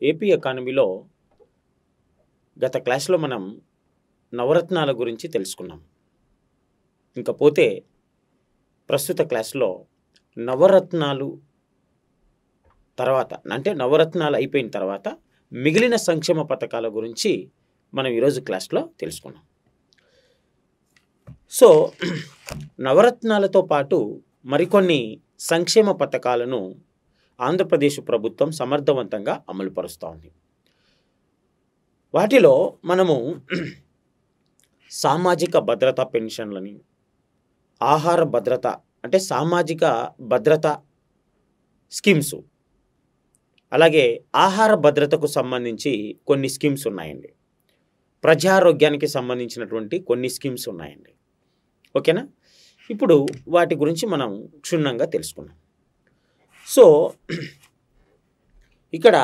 AP ఎకానమీలో గత క్లాస్లో మనం నవరత్నాల గురించి తెలుసుకున్నాం. ఇంకపోతే ప్రస్తుత క్లాస్లో నవరత్నాలు తర్వాత అంటే నవరత్నాలు అయిపోయిన తర్వాత మిగిలిన సంక్షేమ పథకాల గురించి మనం ఈరోజు క్లాస్లో తెలుసుకున్నాం. సో నవరత్నాలతో పాటు మరికొన్ని సంక్షేమ పథకాలను ఆంధ్రప్రదేశ్ ప్రభుత్వం సమర్థవంతంగా అమలు పరుస్తూ ఉంది. వాటిలో మనము సామాజిక భద్రత పెన్షన్లని, ఆహార భద్రత అంటే సామాజిక భద్రత స్కీమ్స్, అలాగే ఆహార భద్రతకు సంబంధించి కొన్ని స్కీమ్స్ ఉన్నాయండి. ప్రజారోగ్యానికి సంబంధించినటువంటి కొన్ని స్కీమ్స్ ఉన్నాయండి. ఓకేనా? ఇప్పుడు వాటి గురించి మనం క్షుణ్ణంగా తెలుసుకున్నాం. సో ఇక్కడ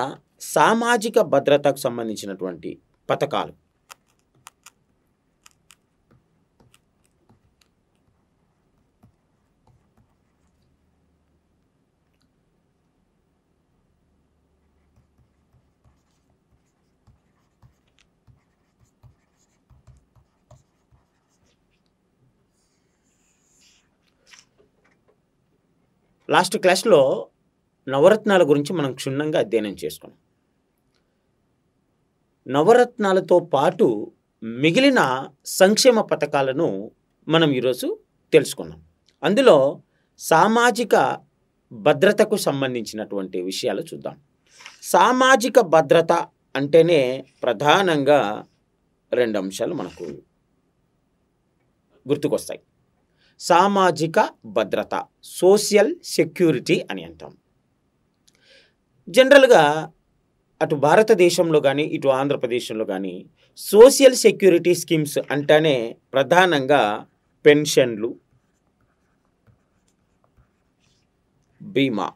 సామాజిక భద్రతకు సంబంధించినటువంటి పథకాలు లాస్ట్ క్లాస్లో నవరత్నాల గురించి మనం క్షుణ్ణంగా అధ్యయనం చేసుకున్నాం. నవరత్నాలతో పాటు మిగిలిన సంక్షేమ పథకాలను మనం ఈరోజు తెలుసుకున్నాం. అందులో సామాజిక భద్రతకు సంబంధించినటువంటి విషయాలు చూద్దాం. సామాజిక భద్రత అంటేనే ప్రధానంగా రెండు అంశాలు మనకు గుర్తుకొస్తాయి. సామాజిక భద్రత, సోషల్ సెక్యూరిటీ అని అంటాం. జనరల్గా అటు భారతదేశంలో కానీ ఇటు ఆంధ్రప్రదేశ్లో కానీ సోషల్ సెక్యూరిటీ స్కీమ్స్ అంటేనే ప్రధానంగా పెన్షన్లు, బీమా,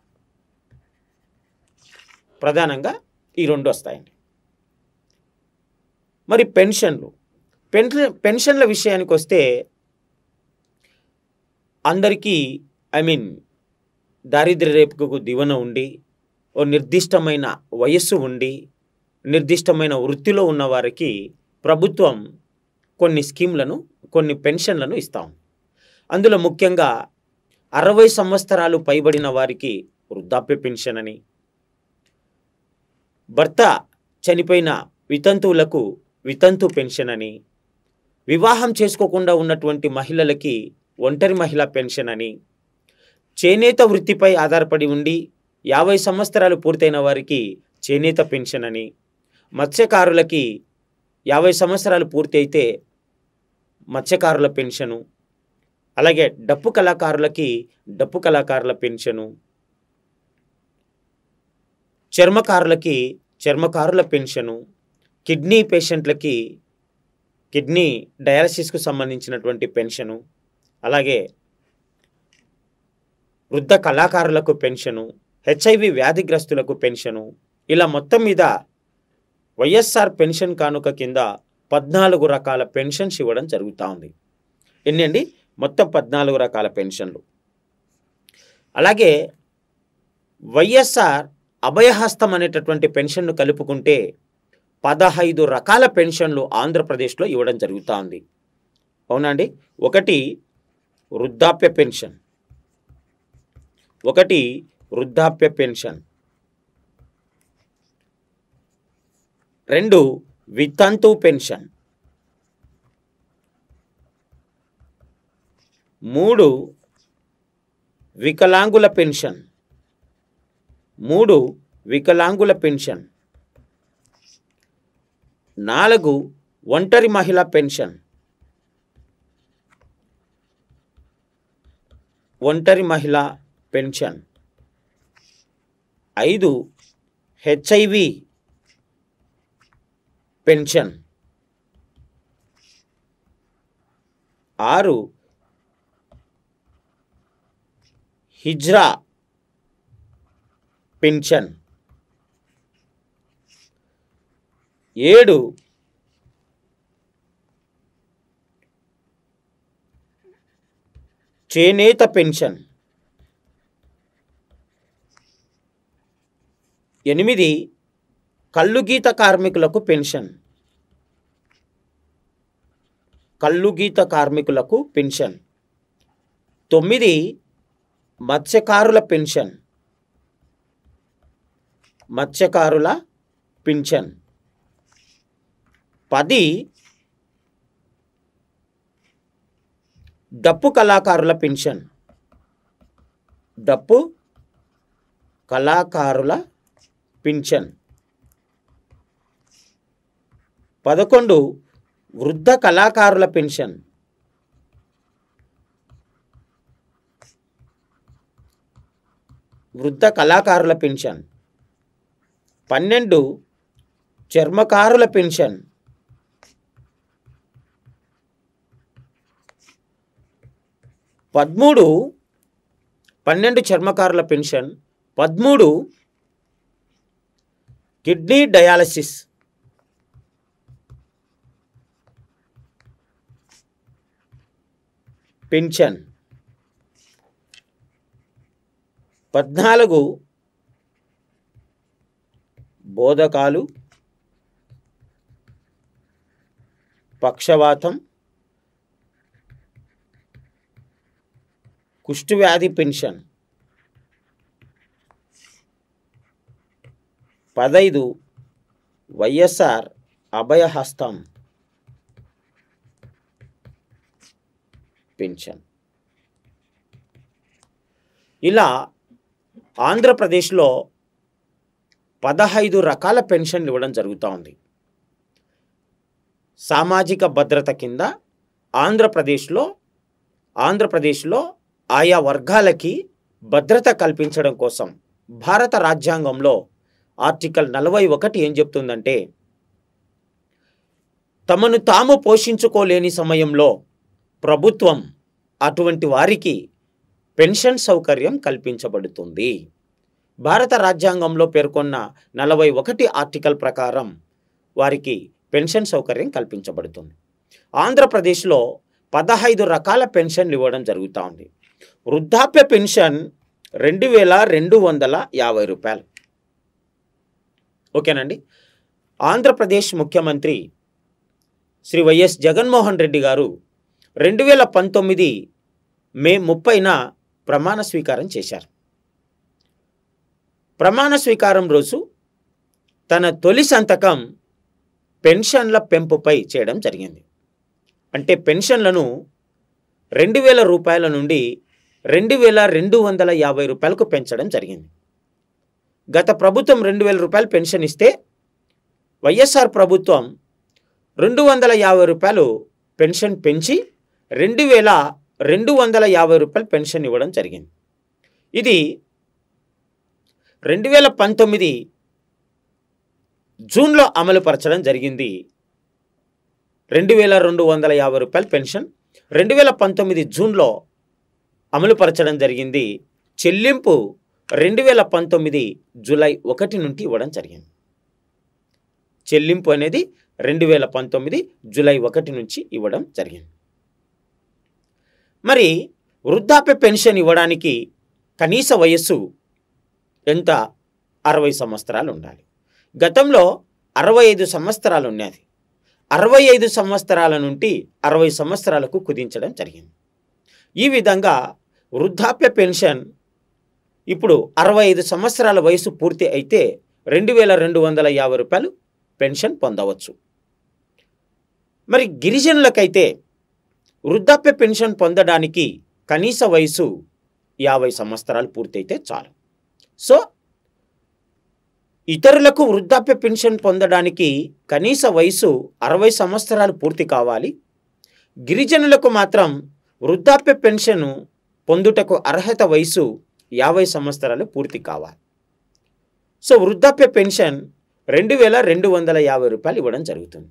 ప్రధానంగా ఈ రెండు వస్తాయండి. మరి పెన్షన్ల విషయానికి వస్తే అందరికీ దారిద్ర్య రేఖకు దిగువన ఉండి ఓ నిర్దిష్టమైన వయస్సు ఉండి నిర్దిష్టమైన వృత్తిలో ఉన్న వారికి ప్రభుత్వం కొన్ని స్కీమ్లను, కొన్ని పెన్షన్లను ఇస్తాం. అందులో ముఖ్యంగా 60 సంవత్సరాలు పైబడిన వారికి వృద్ధాప్య పెన్షన్ అని, భర్త చనిపోయిన వితంతువులకు వితంతు పెన్షన్ అని, వివాహం చేసుకోకుండా ఉన్నటువంటి మహిళలకి ఒంటరి మహిళా పెన్షన్ అని, చేనేత వృత్తిపై ఆధారపడి ఉండి 50 సంవత్సరాలు పూర్తయిన వారికి చేనేత పెన్షన్ అని, మత్స్యకారులకి 50 సంవత్సరాలు పూర్తి అయితే మత్స్యకారుల పెన్షను, అలాగే డప్పు కళాకారులకి డప్పు కళాకారుల పెన్షను, చర్మకారులకి చర్మకారుల పెన్షను, కిడ్నీ పేషెంట్లకి కిడ్నీ డయాలసిస్కు సంబంధించినటువంటి పెన్షను, అలాగే వృద్ధ కళాకారులకు పెన్షను, HIV వ్యాధిగ్రస్తులకు పెన్షను, ఇలా మొత్తం మీద వైఎస్ఆర్ పెన్షన్ కానుక కింద 14 రకాల పెన్షన్స్ ఇవ్వడం జరుగుతూ ఉంది. ఎన్ని అండి? మొత్తం 14 రకాల పెన్షన్లు. అలాగే వైఎస్ఆర్ అభయహస్తం అనేటటువంటి పెన్షన్ను కలుపుకుంటే 15 రకాల పెన్షన్లు ఆంధ్రప్రదేశ్లో ఇవ్వడం జరుగుతూ ఉంది. అవునండి? ఒకటి వృద్ధాప్య పెన్షన్, వృద్ధాప్య పెన్షన్, 2 వితంతు పెన్షన్, 3 వికలాంగుల పెన్షన్, 4 ఒంటరి మహిళా pension, 5 HIV pension, 6 hijra pension, 7 చేనేత పెన్షన్, 8 కల్లుగీత కార్మికులకు పెన్షన్. కల్లుగీత కార్మికులకు పెన్షన్. 9 మత్స్యకారుల పెన్షన్. మత్స్యకారుల పెన్షన్. 10 డప్పు కళాకారుల పెన్షన్. డప్పు కళాకారుల పెన్షన్. 11 వృద్ధ కళాకారుల పెన్షన్. వృద్ధ కళాకారుల పెన్షన్. 12 చర్మకారుల పెన్షన్. 12 చర్మకారుల పెన్షన్. 13 kidney dialysis. పెన్షన్. 14 బోధకాలు, పక్షవాతం, కుష్ఠవ్యాధి పెన్షన్. 15 వైఎస్ఆర్ అభయహస్తం పెన్షన్. ఇలా ఆంధ్రప్రదేశ్లో 15 రకాల పెన్షన్లు ఇవ్వడం జరుగుతూ ఉంది. సామాజిక భద్రత కింద ఆంధ్రప్రదేశ్లో ఆయా వర్గాలకి భద్రత కల్పించడం కోసం భారత రాజ్యాంగంలో ఆర్టికల్ 41 ఏం చెప్తుందంటే, తమను తాము పోషించుకోలేని సమయంలో ప్రభుత్వం అటువంటి వారికి పెన్షన్ సౌకర్యం కల్పించబడుతుంది. భారత రాజ్యాంగంలో పేర్కొన్న 41 ఆర్టికల్ ప్రకారం వారికి పెన్షన్ సౌకర్యం కల్పించబడుతుంది. ఆంధ్రప్రదేశ్లో 15 రకాల పెన్షన్లు ఇవ్వడం జరుగుతూ ఉంది. వృద్ధాప్య పెన్షన్ 2250 రూపాయలు. ఓకేనండి. ఆంధ్రప్రదేశ్ ముఖ్యమంత్రి శ్రీ వైఎస్ జగన్మోహన్ రెడ్డి గారు 2019 మే 30న ప్రమాణ స్వీకారం చేశారు. ప్రమాణ స్వీకారం రోజు తన తొలి సంతకం పెన్షన్ల పెంపుపై చేయడం జరిగింది. అంటే పెన్షన్లను 2000 రూపాయల నుండి 2250 రూపాయలకు పెంచడం జరిగింది. గత ప్రభుత్వం 2000 రూపాయలు పెన్షన్ ఇస్తే వైఎస్ఆర్ ప్రభుత్వం 250 రూపాయలు పెన్షన్ పెంచి 2250 రూపాయలు పెన్షన్ ఇవ్వడం జరిగింది. ఇది 2019 జూన్లో అమలుపరచడం జరిగింది. 2250 రూపాయల పెన్షన్ 2019 జూన్లో అమలుపరచడం జరిగింది. చెల్లింపు 2019 జూలై 1 నుండి ఇవ్వడం జరిగింది. చెల్లింపు అనేది 2019 జూలై 1 నుంచి ఇవ్వడం జరిగింది. మరి వృద్ధాప్య పెన్షన్ ఇవ్వడానికి కనీస వయస్సు ఎంత? 60 సంవత్సరాలు ఉండాలి. గతంలో 65 సంవత్సరాలు ఉన్నది. 65 సంవత్సరాల నుండి 60 సంవత్సరాలకు కుదించడం జరిగింది. ఈ విధంగా వృద్ధాప్య పెన్షన్ ఇప్పుడు 65 సంవత్సరాల వయసు పూర్తి అయితే 2250 రూపాయలు పెన్షన్ పొందవచ్చు. మరి గిరిజనులకైతే వృద్ధాప్య పెన్షన్ పొందడానికి కనీస వయసు 50 సంవత్సరాలు పూర్తయితే చాలు. సో ఇతరులకు వృద్ధాప్య పెన్షన్ పొందడానికి కనీస వయసు 60 సంవత్సరాలు పూర్తి కావాలి. గిరిజనులకు మాత్రం వృద్ధాప్య పెన్షన్ పొందుటకు అర్హత వయసు 50 సంవత్సరాలు పూర్తి కావాలి. సో వృద్ధాప్య పెన్షన్ 2250 రూపాయలు ఇవ్వడం జరుగుతుంది.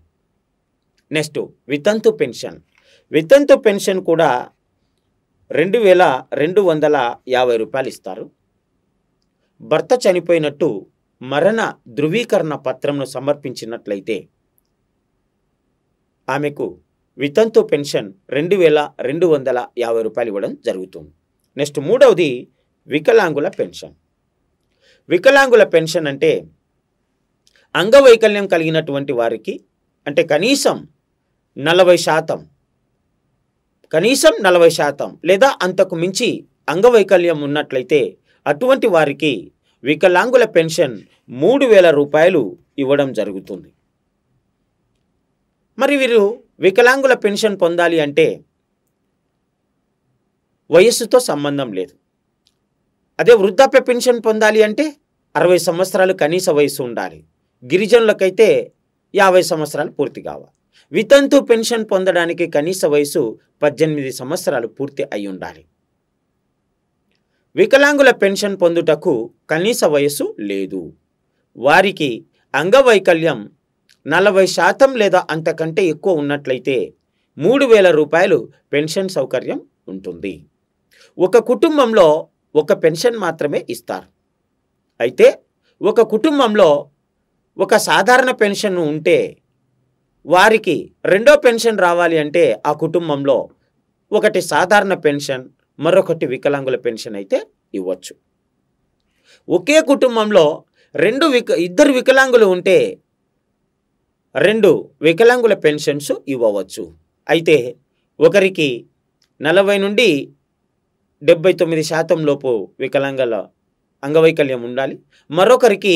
నెక్స్ట్ వితంతు పెన్షన్. వితంతు పెన్షన్ కూడా 2250 రూపాయలు ఇస్తారు. భర్త చనిపోయినట్టు మరణ ధృవీకరణ పత్రంను సమర్పించినట్లయితే ఆమెకు వితంతు పెన్షన్ 2250 రూపాయలు ఇవ్వడం జరుగుతుంది. నెక్స్ట్ మూడవది వికలాంగుల పెన్షన్. వికలాంగుల పెన్షన్ అంటే అంగవైకల్యం కలిగినటువంటి వారికి అంటే కనీసం 40%, కనీసం 40% లేదా అంతకు మించి అంగవైకల్యం ఉన్నట్లయితే అటువంటి వారికి వికలాంగుల పెన్షన్ 3,000 రూపాయలు ఇవ్వడం జరుగుతుంది. మరి వీరు వికలాంగుల పెన్షన్ పొందాలి అంటే వయస్సుతో సంబంధం లేదు. అదే వృద్ధాప్య పెన్షన్ పొందాలి అంటే 60 సంవత్సరాలు కనీస వయసు ఉండాలి. గిరిజనులకైతే 50 సంవత్సరాలు పూర్తి కావాలి. వితంతు పెన్షన్ పొందడానికి కనీస వయసు 18 సంవత్సరాలు పూర్తి అయి ఉండాలి. వికలాంగుల పెన్షన్ పొందుటకు కనీస వయస్సు లేదు. వారికి అంగవైకల్యం 40% లేదా అంతకంటే ఎక్కువ ఉన్నట్లయితే 3,000 రూపాయలు పెన్షన్ సౌకర్యం ఉంటుంది. ఒక కుటుంబంలో ఒక పెన్షన్ మాత్రమే ఇస్తారు. అయితే ఒక కుటుంబంలో ఒక సాధారణ పెన్షన్ ఉంటే వారికి రెండో పెన్షన్ రావాలి అంటే ఆ కుటుంబంలో ఒకటి సాధారణ పెన్షన్, మరొకటి వికలాంగుల పెన్షన్ అయితే ఇవ్వచ్చు. ఒకే కుటుంబంలో ఇద్దరు వికలాంగులు ఉంటే 2 వికలాంగుల పెన్షన్స్ ఇవ్వవచ్చు. అయితే ఒకరికి 40 నుండి 79% లోపు వికలాంగుల అంగవైకల్యం ఉండాలి, మరొకరికి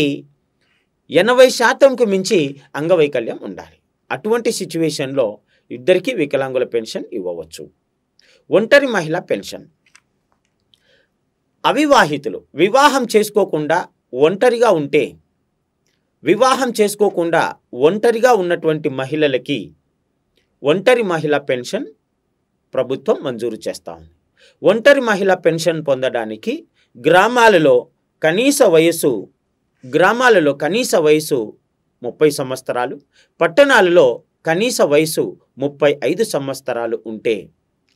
80%కు మించి అంగవైకల్యం ఉండాలి. అటువంటి సిచ్యువేషన్లో ఇద్దరికీ వికలాంగుల పెన్షన్ ఇవ్వవచ్చు. ఒంటరి మహిళ పెన్షన్. అవివాహితులు వివాహం చేసుకోకుండా ఒంటరిగా ఉన్నటువంటి మహిళలకి ఒంటరి మహిళ పెన్షన్ ప్రభుత్వం మంజూరు చేస్తూ ఉంది. ఒంటరి మహిళ పెన్షన్ పొందడానికి గ్రామాలలో కనీస వయసు 30 సంవత్సరాలు, పట్టణాలలో కనీస వయసు 35 సంవత్సరాలు ఉంటే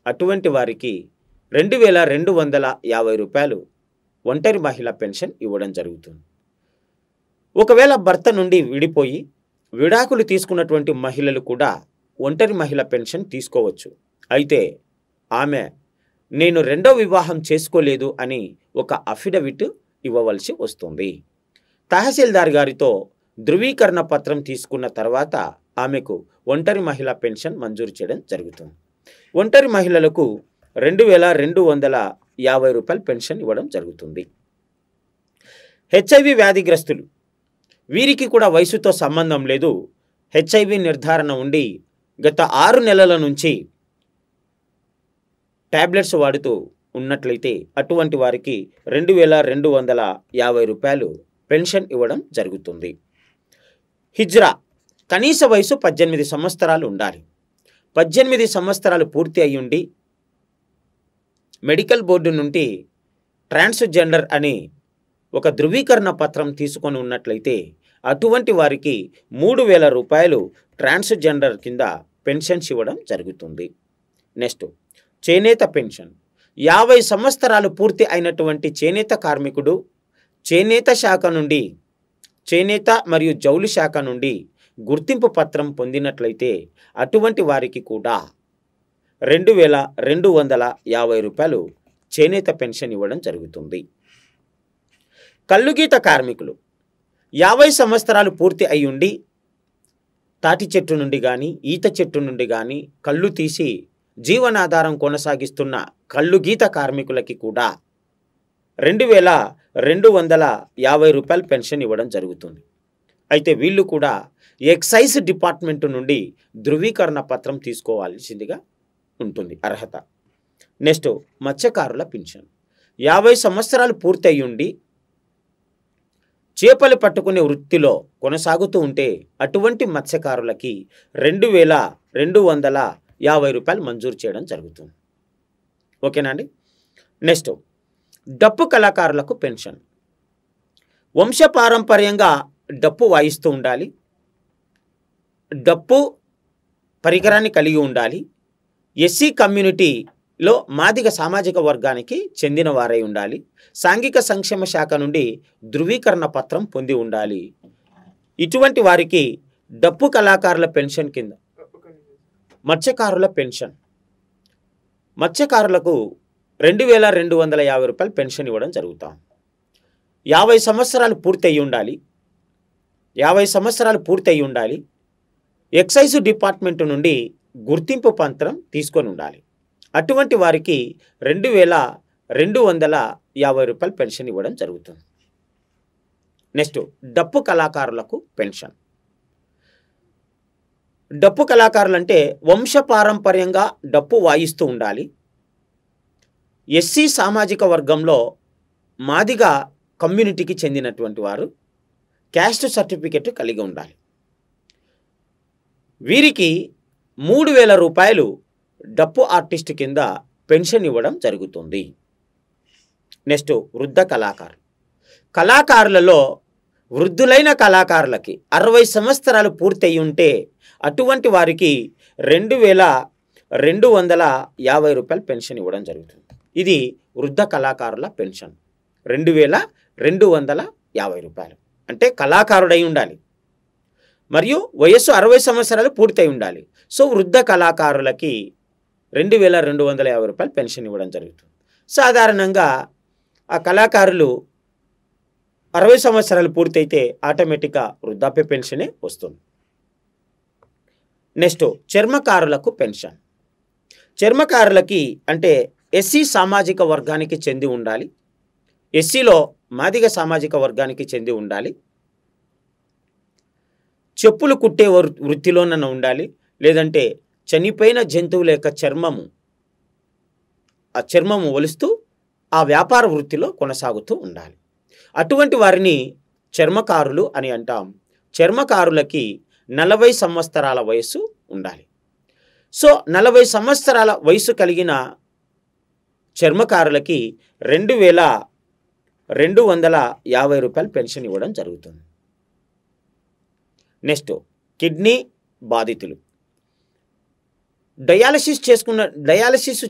అటువంటి వారికి 2,250 రూపాయలు ఒంటరి మహిళ పెన్షన్ ఇవ్వడం జరుగుతుంది. ఒకవేళ భర్త నుండి విడిపోయి విడాకులు తీసుకున్నటువంటి మహిళలు కూడా ఒంటరి మహిళ పెన్షన్ తీసుకోవచ్చు. అయితే ఆమె నేను రెండో వివాహం చేసుకోలేదు అని ఒక అఫిడవిట్ ఇవ్వవలసి వస్తుంది. తహసీల్దార్ గారితో ధృవీకరణ పత్రం తీసుకున్న తర్వాత ఆమెకు ఒంటరి మహిళ పెన్షన్ మంజూరు చేయడం జరుగుతుంది. ఒంటరి మహిళలకు 2,250 రూపాయల పెన్షన్ ఇవ్వడం జరుగుతుంది. హెచ్ఐవి వ్యాధిగ్రస్తులు, వీరికి కూడా వయసుతో సంబంధం లేదు. హెచ్ఐవి నిర్ధారణ ఉండి గత 6 నెలల నుంచి టాబ్లెట్స్ వాడుతూ ఉన్నట్లయితే అటువంటి వారికి 2,250 రూపాయలు పెన్షన్ ఇవ్వడం జరుగుతుంది. హిజ్రా, కనీస వయసు 18 సంవత్సరాలు ఉండాలి. 18 సంవత్సరాలు పూర్తి అయ్యుండి మెడికల్ బోర్డు నుండి ట్రాన్స్జెండర్ అని ఒక ధృవీకరణ పత్రం తీసుకొని ఉన్నట్లయితే అటువంటి వారికి 3,000 రూపాయలు ట్రాన్స్జెండర్ కింద పెన్షన్స్ ఇవ్వడం జరుగుతుంది. నెక్స్ట్ చేనేత పెన్షన్. 50 సంవత్సరాలు పూర్తి అయినటువంటి చేనేత కార్మికుడు చేనేత మరియు జౌలి శాఖ నుండి గుర్తింపు పత్రం పొందినట్లయితే అటువంటి వారికి కూడా 2,250 రూపాయలు చేనేత పెన్షన్ ఇవ్వడం జరుగుతుంది. కల్లుగీత కార్మికులు 50 సంవత్సరాలు పూర్తి అయ్యుండి తాటి చెట్టు నుండి కానీ ఈత చెట్టు నుండి కానీ కళ్ళు తీసి జీవనాధారం కొనసాగిస్తున్న కల్లుగీత కార్మికులకి కూడా 2,250 రూపాయల పెన్షన్ ఇవ్వడం జరుగుతుంది. అయితే వీళ్ళు కూడా ఎక్సైజ్ డిపార్ట్మెంట్ నుండి ధృవీకరణ పత్రం తీసుకోవాల్సిందిగా ఉంటుంది అర్హత. నెక్స్ట్ మత్స్యకారుల పెన్షన్. 50 సంవత్సరాలు పూర్తి అయ్యుండి చేపలు పట్టుకునే వృత్తిలో కొనసాగుతూ ఉంటే అటువంటి మత్స్యకారులకి 2,250 రూపాయలు మంజూరు చేయడం జరుగుతుంది. ఓకేనా అండి. నెక్స్ట్ డప్పు కళాకారులకు పెన్షన్. వంశపారంపర్యంగా డప్పు వాయిస్తూ ఉండాలి, డప్పు పరికరాన్ని కలిగి ఉండాలి, ఎస్సీ కమ్యూనిటీలో మాదిగ సామాజిక వర్గానికి చెందిన వారై ఉండాలి, సాంఘిక సంక్షేమ శాఖ నుండి ధృవీకరణ పత్రం పొంది ఉండాలి. ఇటువంటి వారికి డప్పు కళాకారుల పెన్షన్ కింద మత్స్యకారుల పెన్షన్, మత్స్యకారులకు 2,250 రూపాయలు పెన్షన్ ఇవ్వడం జరుగుతాం. 50 సంవత్సరాలు పూర్తి అయ్యి ఉండాలి, 50 సంవత్సరాలు పూర్తయి ఉండాలి. ఎక్సైజ్ డిపార్ట్మెంట్ నుండి గుర్తింపు పత్రం తీసుకొని ఉండాలి. అటువంటి వారికి 2250 రూపాయలు పెన్షన్ ఇవ్వడం జరుగుతుంది. నెక్స్ట్ డప్పు కళాకారులకు పెన్షన్. డప్పు కళాకారులు అంటే వంశపారంపర్యంగా డప్పు వాయిస్తూ ఉండాలి. ఎస్సీ సామాజిక వర్గంలో మాదిగ కమ్యూనిటీకి చెందినటువంటి వారు క్యాస్ట్ సర్టిఫికెట్ కలిగి ఉండాలి. వీరికి 3000 రూపాయలు డప్పు ఆర్టిస్ట్ కింద పెన్షన్ ఇవ్వడం జరుగుతుంది. నెక్స్ట్ వృద్ధ కళాకారులు. కళాకారులలో వృద్ధులైన కళాకారులకి 60 సంవత్సరాలు పూర్తయి ఉంటే అటువంటి వారికి 2250 రూపాయలు పెన్షన్ ఇవ్వడం జరుగుతుంది. ఇది వృద్ధ కళాకారుల పెన్షన్ 2250 రూపాయలు. అంటే కళాకారుడై ఉండాలి మరియు వయస్సు 60 సంవత్సరాలు పూర్తయి ఉండాలి. సో వృద్ధ కళాకారులకి 2250 రూపాయలు పెన్షన్ ఇవ్వడం జరుగుతుంది. సాధారణంగా ఆ కళాకారులు 60 సంవత్సరాలు పూర్తయితే ఆటోమేటిక్గా వృద్ధాప్య పెన్షనే వస్తుంది. Next చర్మకారులకు pension. చర్మకారులకి అంటే ఎస్సీ సామాజిక వర్గానికి చెంది ఉండాలి. ఎస్సీలో మాదిగ సామాజిక వర్గానికి చెంది ఉండాలి. చెప్పులు కుట్టే వృత్తిలోనన్నా ఉండాలి. లేదంటే చనిపోయిన జంతువుల యొక్క చర్మము ఒలుస్తూ ఆ వ్యాపార వృత్తిలో కొనసాగుతూ ఉండాలి. అటువంటి వారిని చర్మకారులు అని అంటాం. చర్మకారులకి 40 సంవత్సరాల వయస్సు ఉండాలి. సో 40 సంవత్సరాల వయసు కలిగిన చర్మకారులకి 2250 రూపాయలు పెన్షన్ ఇవ్వడం జరుగుతుంది. నెక్స్ట్ కిడ్నీ బాధితులు. డయాలసిస్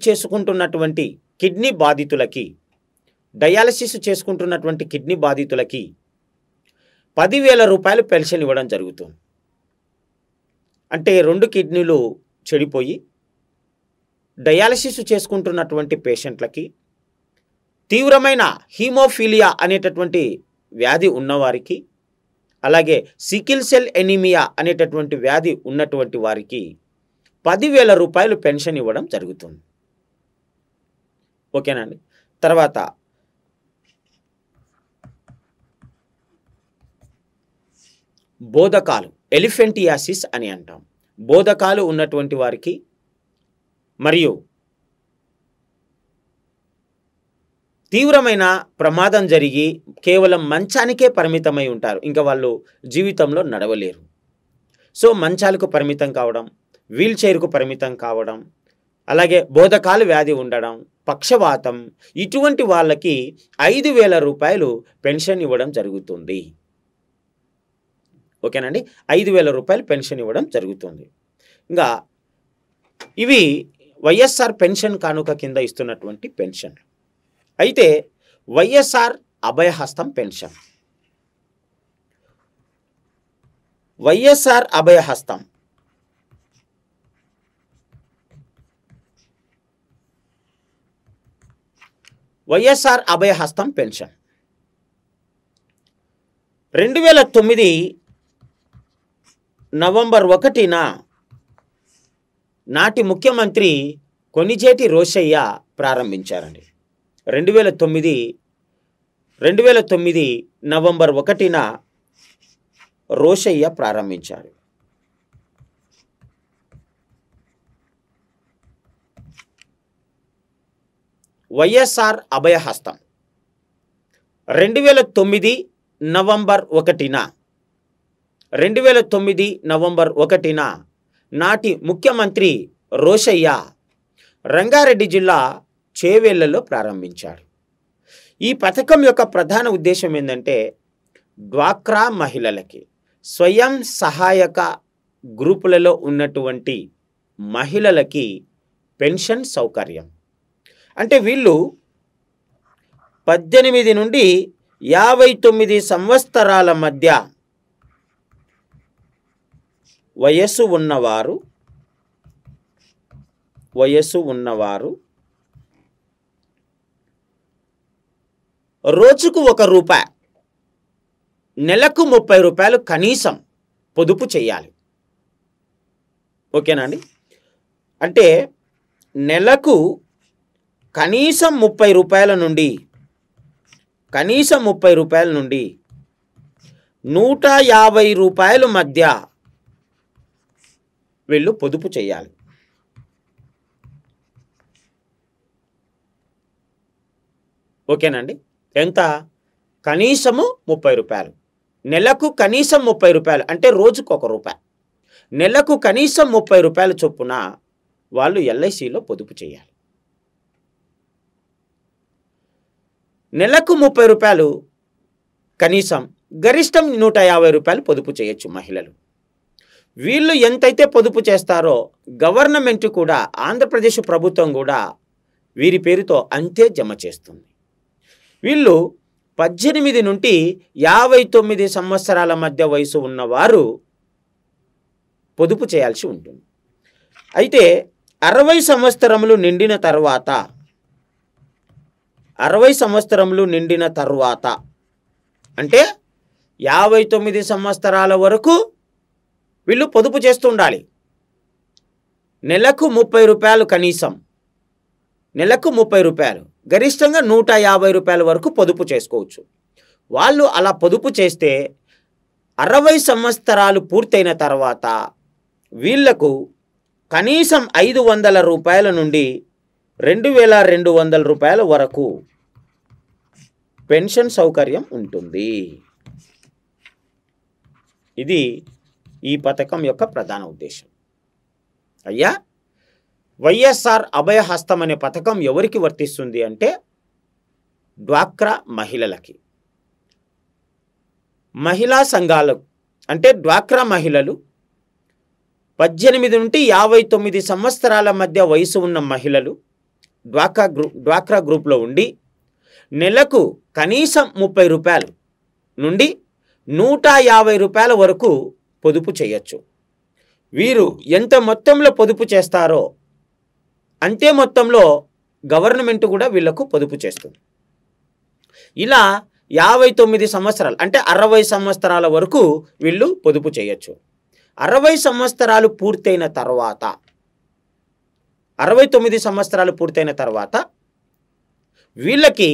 చేసుకుంటున్నటువంటి కిడ్నీ బాధితులకి 10,000 రూపాయలు పెన్షన్ ఇవ్వడం జరుగుతుంది. అంటే 2 కిడ్నీలు చెడిపోయి డయాలసిస్ చేసుకుంటున్నటువంటి పేషెంట్లకి, తీవ్రమైన హీమోఫీలియా అనేటటువంటి వ్యాధి ఉన్నవారికి, అలాగే సికిల్ సెల్ ఎనీమియా అనేటటువంటి వ్యాధి ఉన్నటువంటి వారికి 10,000 రూపాయలు పెన్షన్ ఇవ్వడం జరుగుతుంది. ఓకేనా అండి. తర్వాత బోధకాలు, ఎలిఫెంటియాసిస్ అని అంటాం. బోధకాలు ఉన్నటువంటి వారికి మరియు తీవ్రమైన ప్రమాదం జరిగి కేవలం మంచానికే పరిమితమై ఉంటారు. ఇంకా వాళ్ళు జీవితంలో నడవలేరు. సో మంచాలకు పరిమితం కావడం, వీల్ చైర్కు పరిమితం కావడం, అలాగే బోధకాలు వ్యాధి ఉండడం, పక్షవాతం, ఇటువంటి వాళ్ళకి 5,000 రూపాయలు పెన్షన్ ఇవ్వడం జరుగుతుంది. ఓకేనండి. 5,000 రూపాయలు పెన్షన్ ఇవ్వడం జరుగుతుంది. ఇంకా ఇవి వైఎస్ఆర్ పెన్షన్ కానుక కింద ఇస్తున్నటువంటి పెన్షన్. అయితే వైఎస్ఆర్ అభయహస్తం పెన్షన్. వైఎస్ఆర్ అభయహస్తం పెన్షన్ 2009 నవంబర్ 1న నాటి ముఖ్యమంత్రి కొణిజేటి రోశయ్య ప్రారంభించారండి. 2009 నవంబర్ 1న రోశయ్య ప్రారంభించారు. వైఎస్ఆర్ అభయహస్తం 2009 నవంబర్ 1న నాటి ముఖ్యమంత్రి రోశయ్య రంగారెడ్డి జిల్లా చేవెళ్లలో ప్రారంభించాడు. ఈ పథకం యొక్క ప్రధాన ఉద్దేశం ఏంటంటే డ్వాక్రా మహిళలకి, స్వయం సహాయక గ్రూపులలో ఉన్నటువంటి మహిళలకి పెన్షన్ సౌకర్యం. అంటే వీళ్ళు 18 నుండి 59 సంవత్సరాల మధ్య వయస్సు ఉన్నవారు రోజుకు ₹1 నెలకు 30 రూపాయలు కనీసం పొదుపు చేయాలి. ఓకేనా అండి? అంటే నెలకు కనీసం 30 రూపాయల నుండి 150 రూపాయల మధ్య వీళ్ళు పొదుపు చేయాలి. ఓకేనండి? ఎంత? కనీసము 30 రూపాయలు. నెలకు కనీసం 30 రూపాయలు అంటే రోజుకు ₹1. నెలకు కనీసం 30 రూపాయల చొప్పున వాళ్ళు ఎల్ఐసిలో పొదుపు చేయాలి. నెలకు 30 రూపాయలు కనీసం, గరిష్టం 150 రూపాయలు పొదుపు చేయొచ్చు మహిళలు. వీళ్ళు ఎంతైతే పొదుపు చేస్తారో గవర్నమెంట్ కూడా, ఆంధ్రప్రదేశ్ ప్రభుత్వం కూడా వీరి పేరుతో అంతే జమ చేస్తుంది. వీళ్ళు 18 నుండి 59 సంవత్సరాల మధ్య వయసు ఉన్నవారు పొదుపు చేయాల్సి ఉంటుంది. అయితే 60 సంవత్సరములు నిండిన తర్వాత 60 అంటే 59 సంవత్సరాల వరకు వీళ్ళు పొదుపు చేస్తూ ఉండాలి. నెలకు 30 రూపాయలు కనీసం, నెలకు 30 రూపాయలు, గరిష్టంగా 150 రూపాయల వరకు పొదుపు చేసుకోవచ్చు. వాళ్ళు అలా పొదుపు చేస్తే 60 సంవత్సరాలు పూర్తయిన తర్వాత వీళ్లకు కనీసం 500 రూపాయల నుండి 2200 రూపాయల వరకు పెన్షన్ సౌకర్యం ఉంటుంది. ఇది ఈ పథకం యొక్క ప్రధాన ఉద్దేశం. అయ్యా, వైఎస్ఆర్ అభయహస్తం అనే పథకం ఎవరికి వర్తిస్తుంది అంటే డ్వాక్రా మహిళలకి. మహిళా సంఘాలకు అంటే డ్వాక్రా మహిళలు 18 నుండి 59 సంవత్సరాల మధ్య వయసు ఉన్న మహిళలు డ్వాక్రా గ్రూప్లో ఉండి నెలకు కనీసం 30 రూపాయలు నుండి 150 రూపాయల వరకు పొదుపు చేయొచ్చు. వీరు ఎంత మొత్తంలో పొదుపు చేస్తారో అంతే మొత్తంలో గవర్నమెంట్ కూడా వీళ్లకు పొదుపు చేస్తుంది. ఇలా 59 సంవత్సరాలు అంటే 60 సంవత్సరాల వరకు వీళ్ళు పొదుపు చేయొచ్చు. 60 సంవత్సరాలు పూర్తయిన తర్వాత 69 సంవత్సరాలు పూర్తయిన తర్వాత వీళ్ళకి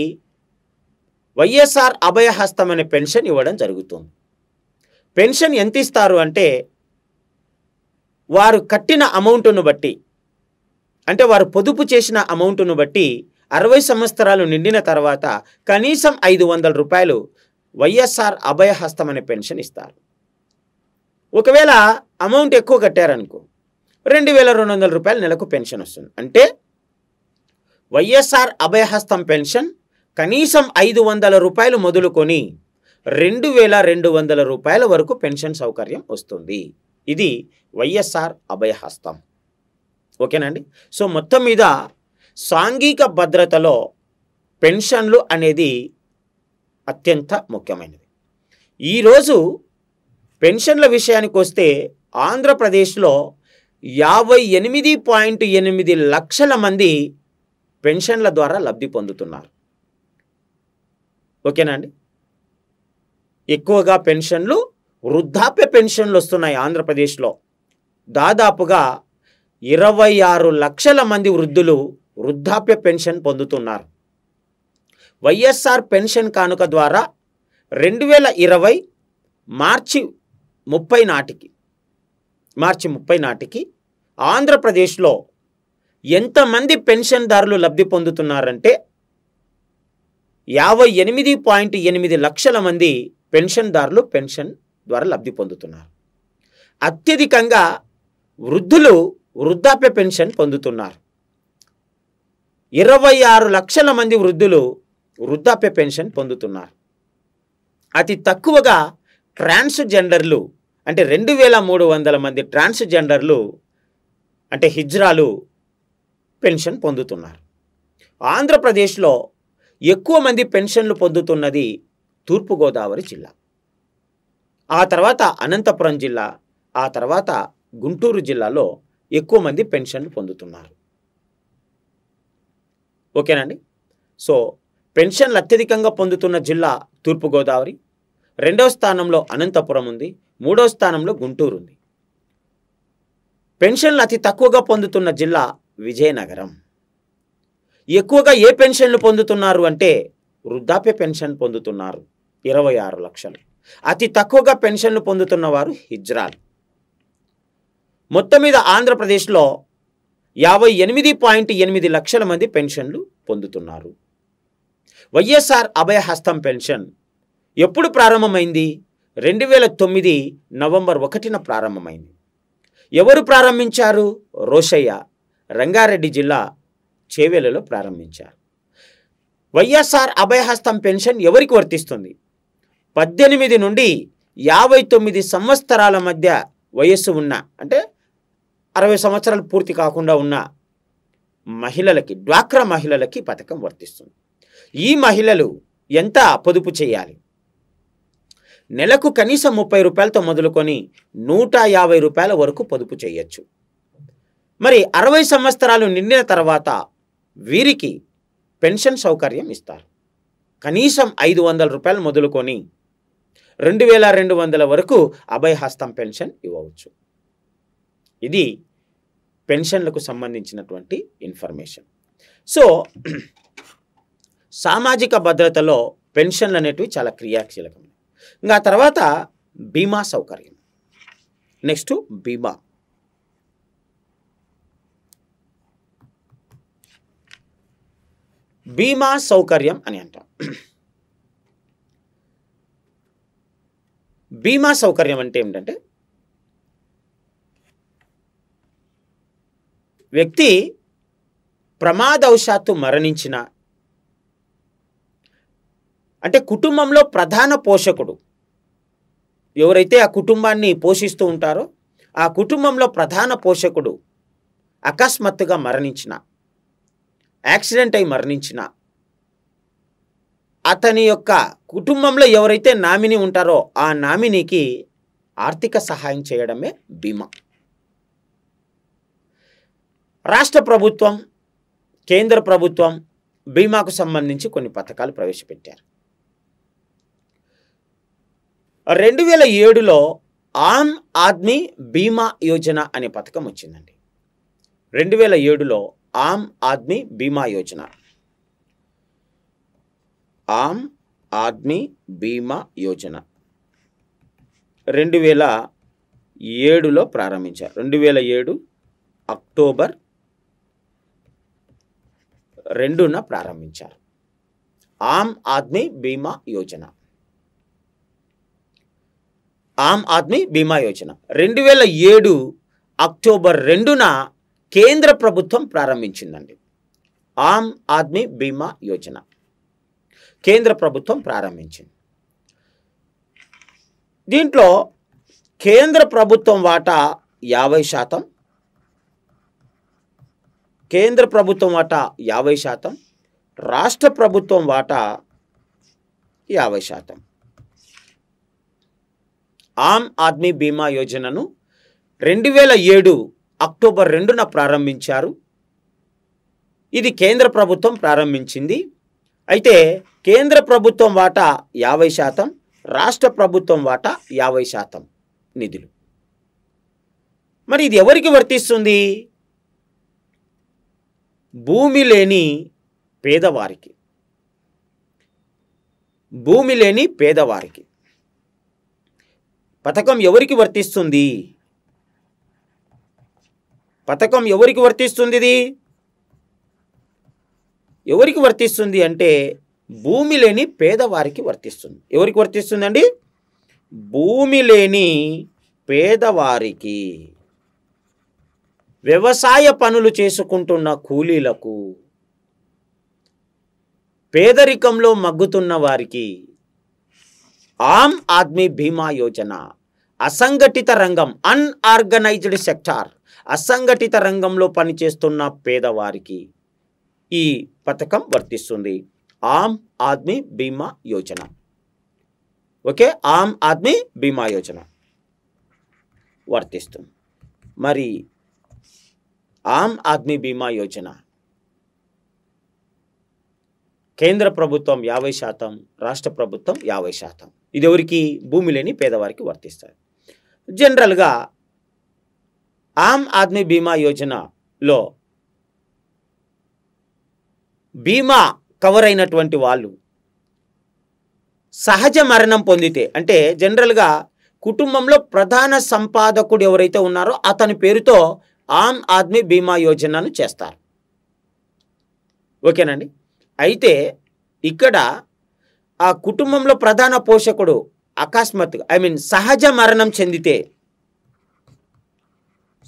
వైఎస్ఆర్ అభయహస్తం అనే పెన్షన్ ఇవ్వడం జరుగుతుంది. పెన్షన్ ఎంత ఇస్తారు అంటే వారు కట్టిన అమౌంట్ను బట్టి, అంటే వారు పొదుపు చేసిన అమౌంట్ను బట్టి 60 సంవత్సరాలు నిండిన తర్వాత కనీసం 500 రూపాయలు వైఎస్ఆర్ అభయహస్తం అనే పెన్షన్ ఇస్తారు. ఒకవేళ అమౌంట్ ఎక్కువ కట్టారనుకో 2200 రూపాయలు నెలకు పెన్షన్ వస్తుంది. అంటే వైఎస్ఆర్ అభయహస్తం పెన్షన్ కనీసం 500 రూపాయలు మొదలుకొని 2200 రూపాయల వరకు పెన్షన్ సౌకర్యం వస్తుంది. ఇది వైఎస్ఆర్ అభయహస్తం. ఓకేనండి? సో మొత్తం మీద సాంఘిక భద్రతలో పెన్షన్లు అనేది అత్యంత ముఖ్యమైనది. ఈరోజు పెన్షన్ల విషయానికి వస్తే ఆంధ్రప్రదేశ్లో 58.8 లక్షల మంది పెన్షన్ల ద్వారా లబ్ధి పొందుతున్నారు. ఓకేనా అండి? ఎక్కువగా పెన్షన్లు, వృద్ధాప్య పెన్షన్లు వస్తున్నాయి ఆంధ్రప్రదేశ్లో. దాదాపుగా 26 లక్షల మంది వృద్ధులు వృద్ధాప్య పెన్షన్ పొందుతున్నారు. వైఎస్ఆర్ పెన్షన్ కానుక ద్వారా 2020 మార్చి 30 నాటికి ఆంధ్రప్రదేశ్లో ఎంతమంది పెన్షన్దారులు లబ్ధి పొందుతున్నారంటే 58.8 లక్షల మంది పెన్షన్దారులు పెన్షన్ ద్వారా లబ్ధి పొందుతున్నారు. అత్యధికంగా వృద్ధులు వృద్ధాప్య పెన్షన్ పొందుతున్నారు. 26 లక్షల మంది వృద్ధులు వృద్ధాప్య పెన్షన్ పొందుతున్నారు. అతి తక్కువగా ట్రాన్స్జెండర్లు అంటే 2300 మంది ట్రాన్స్జెండర్లు అంటే హిజ్రాలు పెన్షన్ పొందుతున్నారు. ఆంధ్రప్రదేశ్లో ఎక్కువ మంది పెన్షన్లు పొందుతున్నది తూర్పుగోదావరి జిల్లా, ఆ తర్వాత అనంతపురం జిల్లా, ఆ తర్వాత గుంటూరు జిల్లాలో ఎక్కువ మంది పెన్షన్లు పొందుతున్నారు. ఓకేనండి? సో పెన్షన్లు అత్యధికంగా పొందుతున్న జిల్లా తూర్పుగోదావరి, రెండవ స్థానంలో అనంతపురం ఉంది, మూడవ స్థానంలో గుంటూరు ఉంది. పెన్షన్లు అతి తక్కువగా పొందుతున్న జిల్లా విజయనగరం. ఎక్కువగా ఏ పెన్షన్లు పొందుతున్నారు అంటే వృద్ధాప్య పెన్షన్ పొందుతున్నారు 26 లక్షలు. అతి తక్కువగా పెన్షన్లు పొందుతున్న వారు హిజ్రాల్. మొత్తం మీద ఆంధ్రప్రదేశ్లో 58.8 లక్షల మంది పెన్షన్లు పొందుతున్నారు. వైఎస్ఆర్ అభయహస్తం పెన్షన్ ఎప్పుడు ప్రారంభమైంది? 2009 నవంబర్ 1న ప్రారంభమైంది. ఎవరు ప్రారంభించారు? రోషయ్య, రంగారెడ్డి జిల్లా చేవెళ్లలో ప్రారంభించారు. వైఎస్ఆర్ అభయహస్తం పెన్షన్ ఎవరికి వర్తిస్తుంది? 18 నుండి 59 సంవత్సరాల మధ్య వయస్సు ఉన్న, అంటే 60 సంవత్సరాలు పూర్తి కాకుండా ఉన్న మహిళలకి, డ్వాక్రా మహిళలకి పథకం వర్తిస్తుంది. ఈ మహిళలు ఎంత పొదుపు చేయాలి? నెలకు కనీసం 30 రూపాయలతో మొదలుకొని 150 రూపాయల వరకు పొదుపు చేయొచ్చు. మరి 60 సంవత్సరాలు నిండిన తర్వాత వీరికి పెన్షన్ సౌకర్యం ఇస్తారు. కనీసం 500 రూపాయలు మొదలుకొని 2200 వరకు అభయహస్తం పెన్షన్ ఇవ్వవచ్చు. ఇది పెన్షన్లకు సంబంధించినటువంటి ఇన్ఫర్మేషన్. సో సామాజిక భద్రతలో పెన్షన్లు అనేటివి చాలా క్రియాశీలకం. ఇంకా తర్వాత బీమా సౌకర్యం. నెక్స్ట్ బీమా. బీమా సౌకర్యం అని అంటాం. బీమా సౌకర్యం అంటే ఏమిటంటే వ్యక్తి ప్రమాదవశాత్తు మరణించిన, అంటే కుటుంబంలో ప్రధాన పోషకుడు ఎవరైతే ఆ కుటుంబాన్ని పోషిస్తూ ఉంటారో ఆ కుటుంబంలో ప్రధాన పోషకుడు అకస్మాత్తుగా మరణించిన, యాక్సిడెంట్ అయి మరణించిన, అతని యొక్క కుటుంబంలో ఎవరైతే నామినీ ఉంటారో ఆ నామినీకి ఆర్థిక సహాయం చేయడమే బీమా. రాష్ట్ర ప్రభుత్వం, కేంద్ర ప్రభుత్వం బీమాకు సంబంధించి కొన్ని పథకాలు ప్రవేశపెట్టారు. 2007లో ఆమ్ ఆద్మీ బీమా యోజన అనే పథకం వచ్చిందండి. 2007లో ఆమ్ ఆద్మీ బీమా యోజన, ఆమ్ ఆద్మీ బీమా యోజన 2007లో ప్రారంభించారు. 2007 అక్టోబర్ 2న ప్రారంభించారు ఆమ్ ఆద్మీ బీమా యోజన. ఆమ్ ఆద్మీ బీమా యోజన 2007 అక్టోబర్ 2న కేంద్ర ప్రభుత్వం ప్రారంభించిందండి. ఆమ్ ఆద్మీ బీమా యోజన కేంద్ర ప్రభుత్వం ప్రారంభించింది. దీంట్లో కేంద్ర ప్రభుత్వం వాటా 50%, కేంద్ర ప్రభుత్వం వాటా 50%, రాష్ట్ర ప్రభుత్వం వాటా 50%. ఆమ్ ఆద్మీ బీమా యోజనను 2007 అక్టోబర్ 2న ప్రారంభించారు. ఇది కేంద్ర ప్రభుత్వం ప్రారంభించింది. అయితే కేంద్ర ప్రభుత్వం వాటా 50%, రాష్ట్ర ప్రభుత్వం వాటా 50% నిధులు. మరి ఇది ఎవరికి వర్తిస్తుంది? భూమి లేని పేదవారికి. భూమి లేని పేదవారికి పథకం ఎవరికి వర్తిస్తుంది? పథకం ఎవరికి వర్తిస్తుంది? ఇది ఎవరికి వర్తిస్తుంది అంటే భూమి లేని పేదవారికి వర్తిస్తుంది. ఎవరికి వర్తిస్తుందండి? భూమి లేని పేదవారికి, వ్యవసాయ పనులు చేసుకుంటున్న కూలీలకు, పేదరికంలో మగ్గుతున్న వారికి. ఆమ్ ఆద్మీ బీమా యోజన అసంఘటిత రంగం, అన్ఆర్గనైజ్డ్ సెక్టార్, అసంఘటిత రంగంలో పనిచేస్తున్న పేదవారికి ఈ పథకం వర్తిస్తుంది. ఆమ్ ఆద్మీ బీమా యోజన. ఓకే, ఆమ్ ఆద్మీ బీమా యోజన వర్తిస్తుంది. మరి ఆమ్ ఆద్మీ బీమా యోజన కేంద్ర ప్రభుత్వం 50%, రాష్ట్ర ప్రభుత్వం 50%. ఇది ఎవరికి? భూమి లేని పేదవారికి వర్తిస్తుంది. జనరల్గా ఆమ్ ఆద్మీ బీమా యోజనలో బీమా కవర్ అయినటువంటి వాళ్ళు సహజ మరణం పొందితే, అంటే జనరల్గా కుటుంబంలో ప్రధాన సంపాదకుడు ఎవరైతే ఉన్నారో అతని పేరుతో ఆమ్ ఆద్మీ బీమా యోజనను చేస్తారు. ఓకేనండి. అయితే ఇక్కడ ఆ కుటుంబంలో ప్రధాన పోషకుడు అకస్మాత్తుగా సహజ మరణం చెందితే,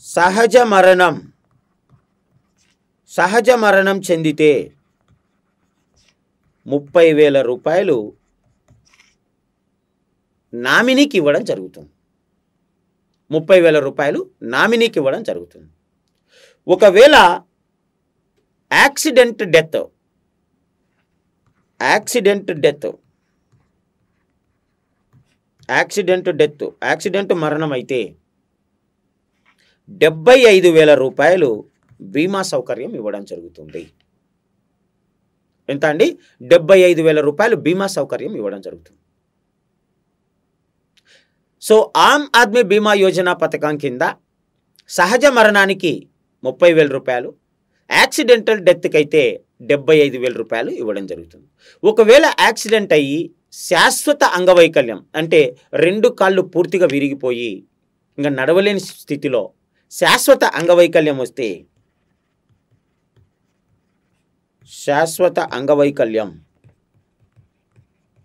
సహజ మరణం చెందితే 30,000 రూపాయలు నామినీకి ఇవ్వడం జరుగుతుంది. 30,000 రూపాయలు నామినీకి ఇవ్వడం జరుగుతుంది. ఒకవేళ యాక్సిడెంట్ మరణం అయితే 75,000 రూపాయలు బీమా సౌకర్యం ఇవ్వడం జరుగుతుంది. ఎంత అండి? 75,000 రూపాయలు బీమా సౌకర్యం ఇవ్వడం జరుగుతుంది. సో ఆమ్ ఆద్మీ బీమా యోజన పథకం కింద సహజ మరణానికి 30,000 రూపాయలు, యాక్సిడెంటల్ డెత్కి అయితే 75,000 రూపాయలు ఇవ్వడం జరుగుతుంది. ఒకవేళ యాక్సిడెంట్ అయ్యి శాశ్వత అంగవైకల్యం, అంటే 2 కాళ్ళు పూర్తిగా విరిగిపోయి ఇంకా నడవలేని స్థితిలో శాశ్వత అంగవైకల్యం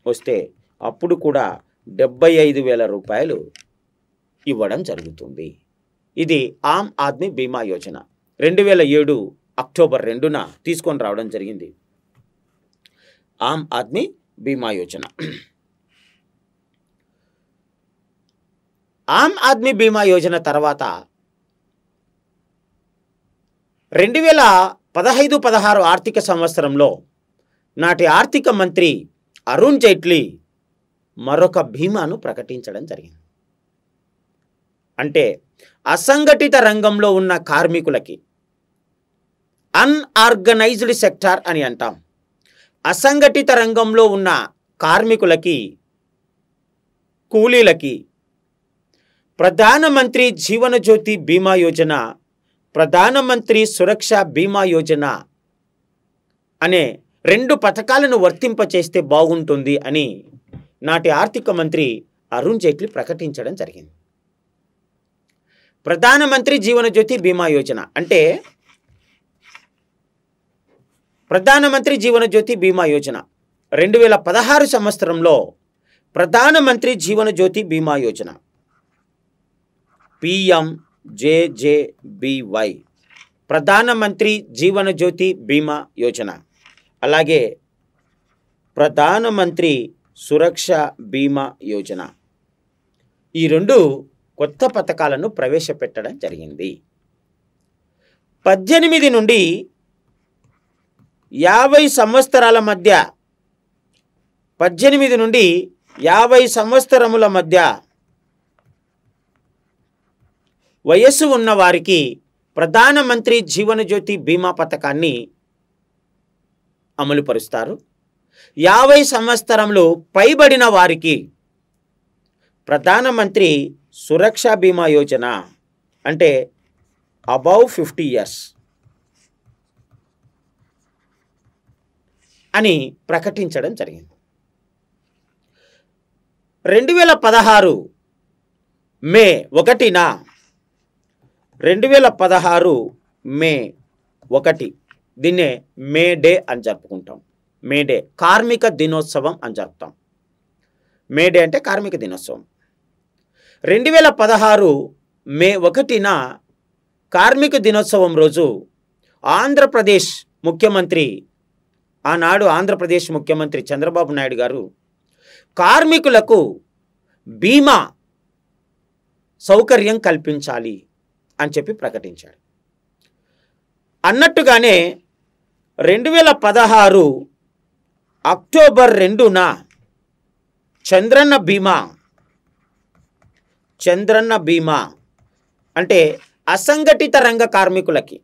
వస్తే అప్పుడు కూడా 75,000 రూపాయలు ఇవ్వడం జరుగుతుంది. ఇది ఆమ్ ఆద్మీ బీమా యోజన 2007 అక్టోబర్ 2న తీసుకొని రావడం జరిగింది. ఆమ్ ఆద్మీ బీమా యోజన. ఆమ్ ఆద్మీ బీమా యోజన తర్వాత 2015-16 ఆర్థిక సంవత్సరంలో నాటి ఆర్థిక మంత్రి అరుణ్ జైట్లీ మరొక బీమాను ప్రకటించడం జరిగింది. అంటే అసంఘటిత రంగంలో ఉన్న కార్మికులకి, అన్ఆర్గనైజ్డ్ సెక్టార్ అని అంటాం, అసంఘటిత రంగంలో ఉన్న కార్మికులకి, కూలీలకి ప్రధానమంత్రి జీవన జ్యోతి బీమా యోజన, ప్రధానమంత్రి సురక్ష బీమా యోజన అనే 2 పథకాలను వర్తింపచేస్తే బాగుంటుంది అని నాటి ఆర్థిక మంత్రి అరుణ్ జైట్లీ ప్రకటించడం జరిగింది. ప్రధానమంత్రి జీవన జ్యోతి బీమా యోజన అంటే ప్రధానమంత్రి జీవన జ్యోతి బీమా యోజన 2016 సంవత్సరంలో ప్రధానమంత్రి జీవన జ్యోతి బీమా యోజన PMJJBY, ప్రధానమంత్రి జీవన జ్యోతి బీమా యోజన, అలాగే ప్రధానమంత్రి సురక్ష బీమా యోజన, ఈ 2 కొత్త పథకాలను ప్రవేశపెట్టడం జరిగింది. 18 నుండి 50 సంవత్సరాల మధ్య 18 నుండి 50 సంవత్సరముల మధ్య వయస్సు ఉన్న వారికి ప్రధానమంత్రి జీవన జ్యోతి బీమా పథకాన్ని అమలుపరుస్తారు. 50 సంవత్సరములు పైబడిన వారికి ప్రధానమంత్రి సురక్ష బీమా యోజన, అంటే అబౌవ్ 50 years అని ప్రకటించడం జరిగింది. 2016 మే 1న 2016 మే 1 దీన్నే మే డే అని జరుపుకుంటాం. మే డే కార్మిక దినోత్సవం అని జరుపుతాం. మే డే అంటే కార్మిక దినోత్సవం. 2016 మే 1న కార్మిక దినోత్సవం రోజు ఆంధ్రప్రదేశ్ ముఖ్యమంత్రి, ఆనాడు ఆంధ్రప్రదేశ్ ముఖ్యమంత్రి చంద్రబాబు నాయుడు గారు కార్మికులకు బీమా సౌకర్యం కల్పించాలి అని చెప్పి ప్రకటించాడు. అన్నట్టుగానే 2016 అక్టోబర్ 2న చంద్రన్న బీమా అంటే అసంఘటిత రంగ కార్మికులకి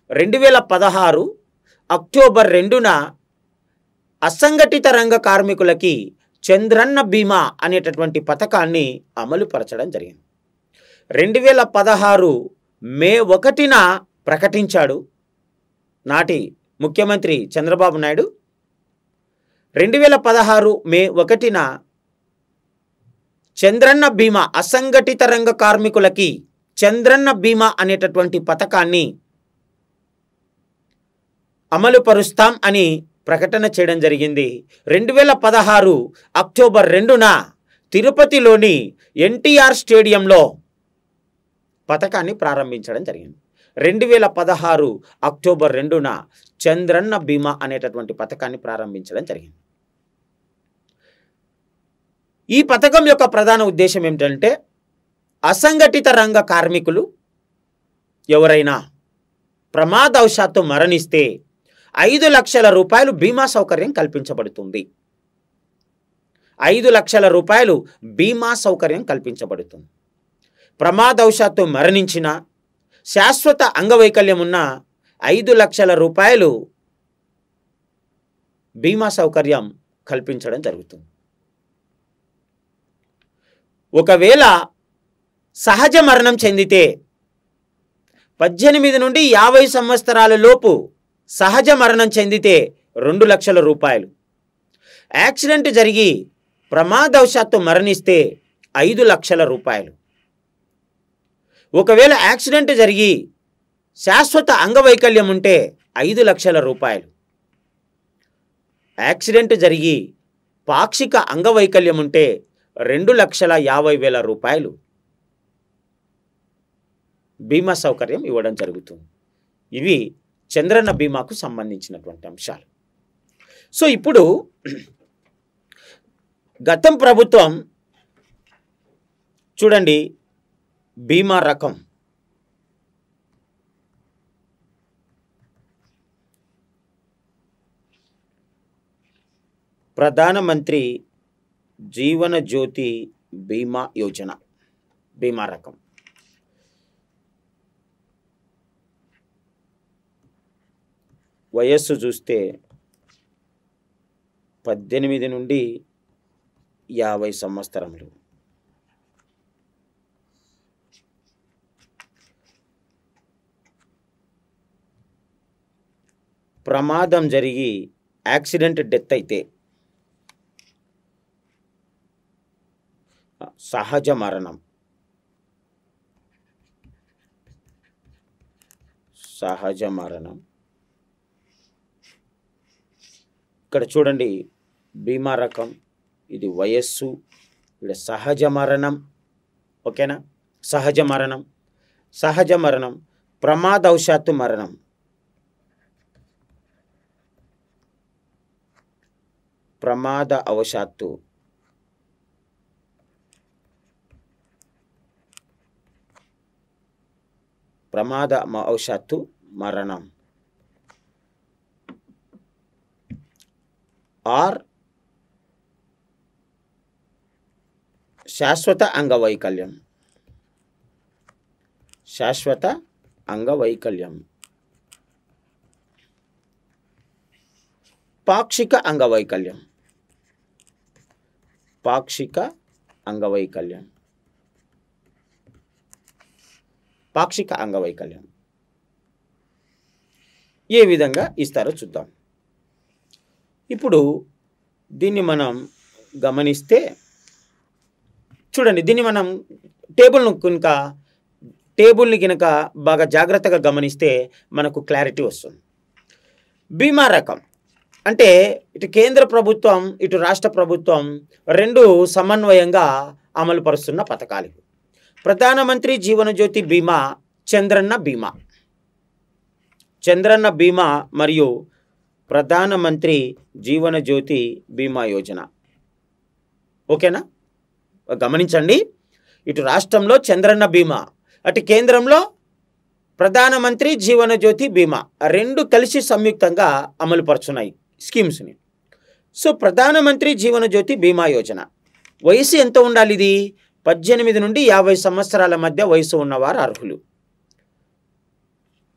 2016 అక్టోబర్ 2న అసంఘటిత రంగ కార్మికులకి చంద్రన్న బీమా అనేటటువంటి పథకాన్ని అమలు పరచడం జరిగింది. 2016 మే 1న ప్రకటించాడు నాటి ముఖ్యమంత్రి చంద్రబాబు నాయుడు. 2016 మే 1న చంద్రన్న బీమా, అసంఘటిత రంగ కార్మికులకి చంద్రన్న బీమా అనేటటువంటి పథకాన్ని అమలు పరుస్తాం అని ప్రకటన చేయడం జరిగింది. 2016 అక్టోబర్ 2న తిరుపతిలోని ఎన్టీఆర్ స్టేడియంలో పథకాన్ని ప్రారంభించడం జరిగింది. 2016 అక్టోబర్ 2న చంద్రన్న బీమా అనేటటువంటి పథకాన్ని ప్రారంభించడం జరిగింది. ఈ పథకం యొక్క ప్రధాన ఉద్దేశం ఏమిటంటే, అసంఘటిత రంగ కార్మికులు ఎవరైనా ప్రమాదవశాత్తు మరణిస్తే 5 లక్షల రూపాయలు బీమా సౌకర్యం కల్పించబడుతుంది. 5 లక్షల రూపాయలు బీమా సౌకర్యం కల్పించబడుతుంది. ప్రమాదవశాత్తు మరణించిన, శాశ్వత అంగవైకల్యం ఉన్న 5 లక్షల రూపాయలు బీమా సౌకర్యం కల్పించడం జరుగుతుంది. ఒకవేళ సహజ మరణం చెందితే 18 నుండి 50 సంవత్సరాల లోపు సహజ మరణం చెందితే 2 లక్షల రూపాయలు, యాక్సిడెంట్ జరిగి ప్రమాదవశాత్తు మరణిస్తే 5 లక్షల రూపాయలు, ఒకవేళ యాక్సిడెంట్ జరిగి శాశ్వత అంగవైకల్యం ఉంటే 5 లక్షల రూపాయలు, యాక్సిడెంట్ జరిగి పాక్షిక అంగవైకల్యం ఉంటే 2,50,000 రూపాయలు బీమా సౌకర్యం ఇవ్వడం జరుగుతుంది. ఇవి చంద్రన్న బీమాకు సంబంధించినటువంటి అంశాలు. సో ఇప్పుడు గతం ప్రభుత్వం చూడండి, బీమా రకం ప్రధానమంత్రి జీవన జ్యోతి బీమా యోజన బీమా రకం. వయస్సు చూస్తే 18 నుండి 50 సంవత్సరములు. ప్రమాదం జరిగి యాక్సిడెంట్ డెత్ అయితే, సహజ మరణం, ఇక్కడ చూడండి బీమా రకం, ఇది వయస్సు, ఇక్కడ సహజ మరణం. ఓకేనా? సహజ మరణం, ప్రమాదవశాత్తు మరణం, ప్రమాదవశాత్తు మరణం, ఆర్ శాశ్వత అంగవైకల్యం, పాక్షిక అంగవైకల్యం ఏ విధంగా ఇస్తారో చూద్దాం. ఇప్పుడు దీన్ని మనం గమనిస్తే చూడండి, దీన్ని మనం టేబుల్ని కనుక బాగా జాగ్రత్తగా గమనిస్తే మనకు క్లారిటీ వస్తుంది. బీమా రకం అంటే ఇటు కేంద్ర ప్రభుత్వం, ఇటు రాష్ట్ర ప్రభుత్వం రెండు సమన్వయంగా అమలు పరుస్తున్న పథకాలు. ప్రధానమంత్రి జీవన జ్యోతి బీమా, చంద్రన్న బీమా మరియు ప్రధానమంత్రి జీవన జ్యోతి బీమా యోజన. ఓకేనా? గమనించండి, ఇటు రాష్ట్రంలో చంద్రన్న బీమా, అటు కేంద్రంలో ప్రధానమంత్రి జీవన జ్యోతి బీమా రెండు కలిసి సంయుక్తంగా అమలు పరుచున్నాయి స్కీమ్స్ని. సో ప్రధానమంత్రి జీవన జ్యోతి బీమా యోజన వయసు ఎంత ఉండాలి? ఇది 18 నుండి 50 సంవత్సరాల మధ్య వయసు ఉన్నవారు అర్హులు.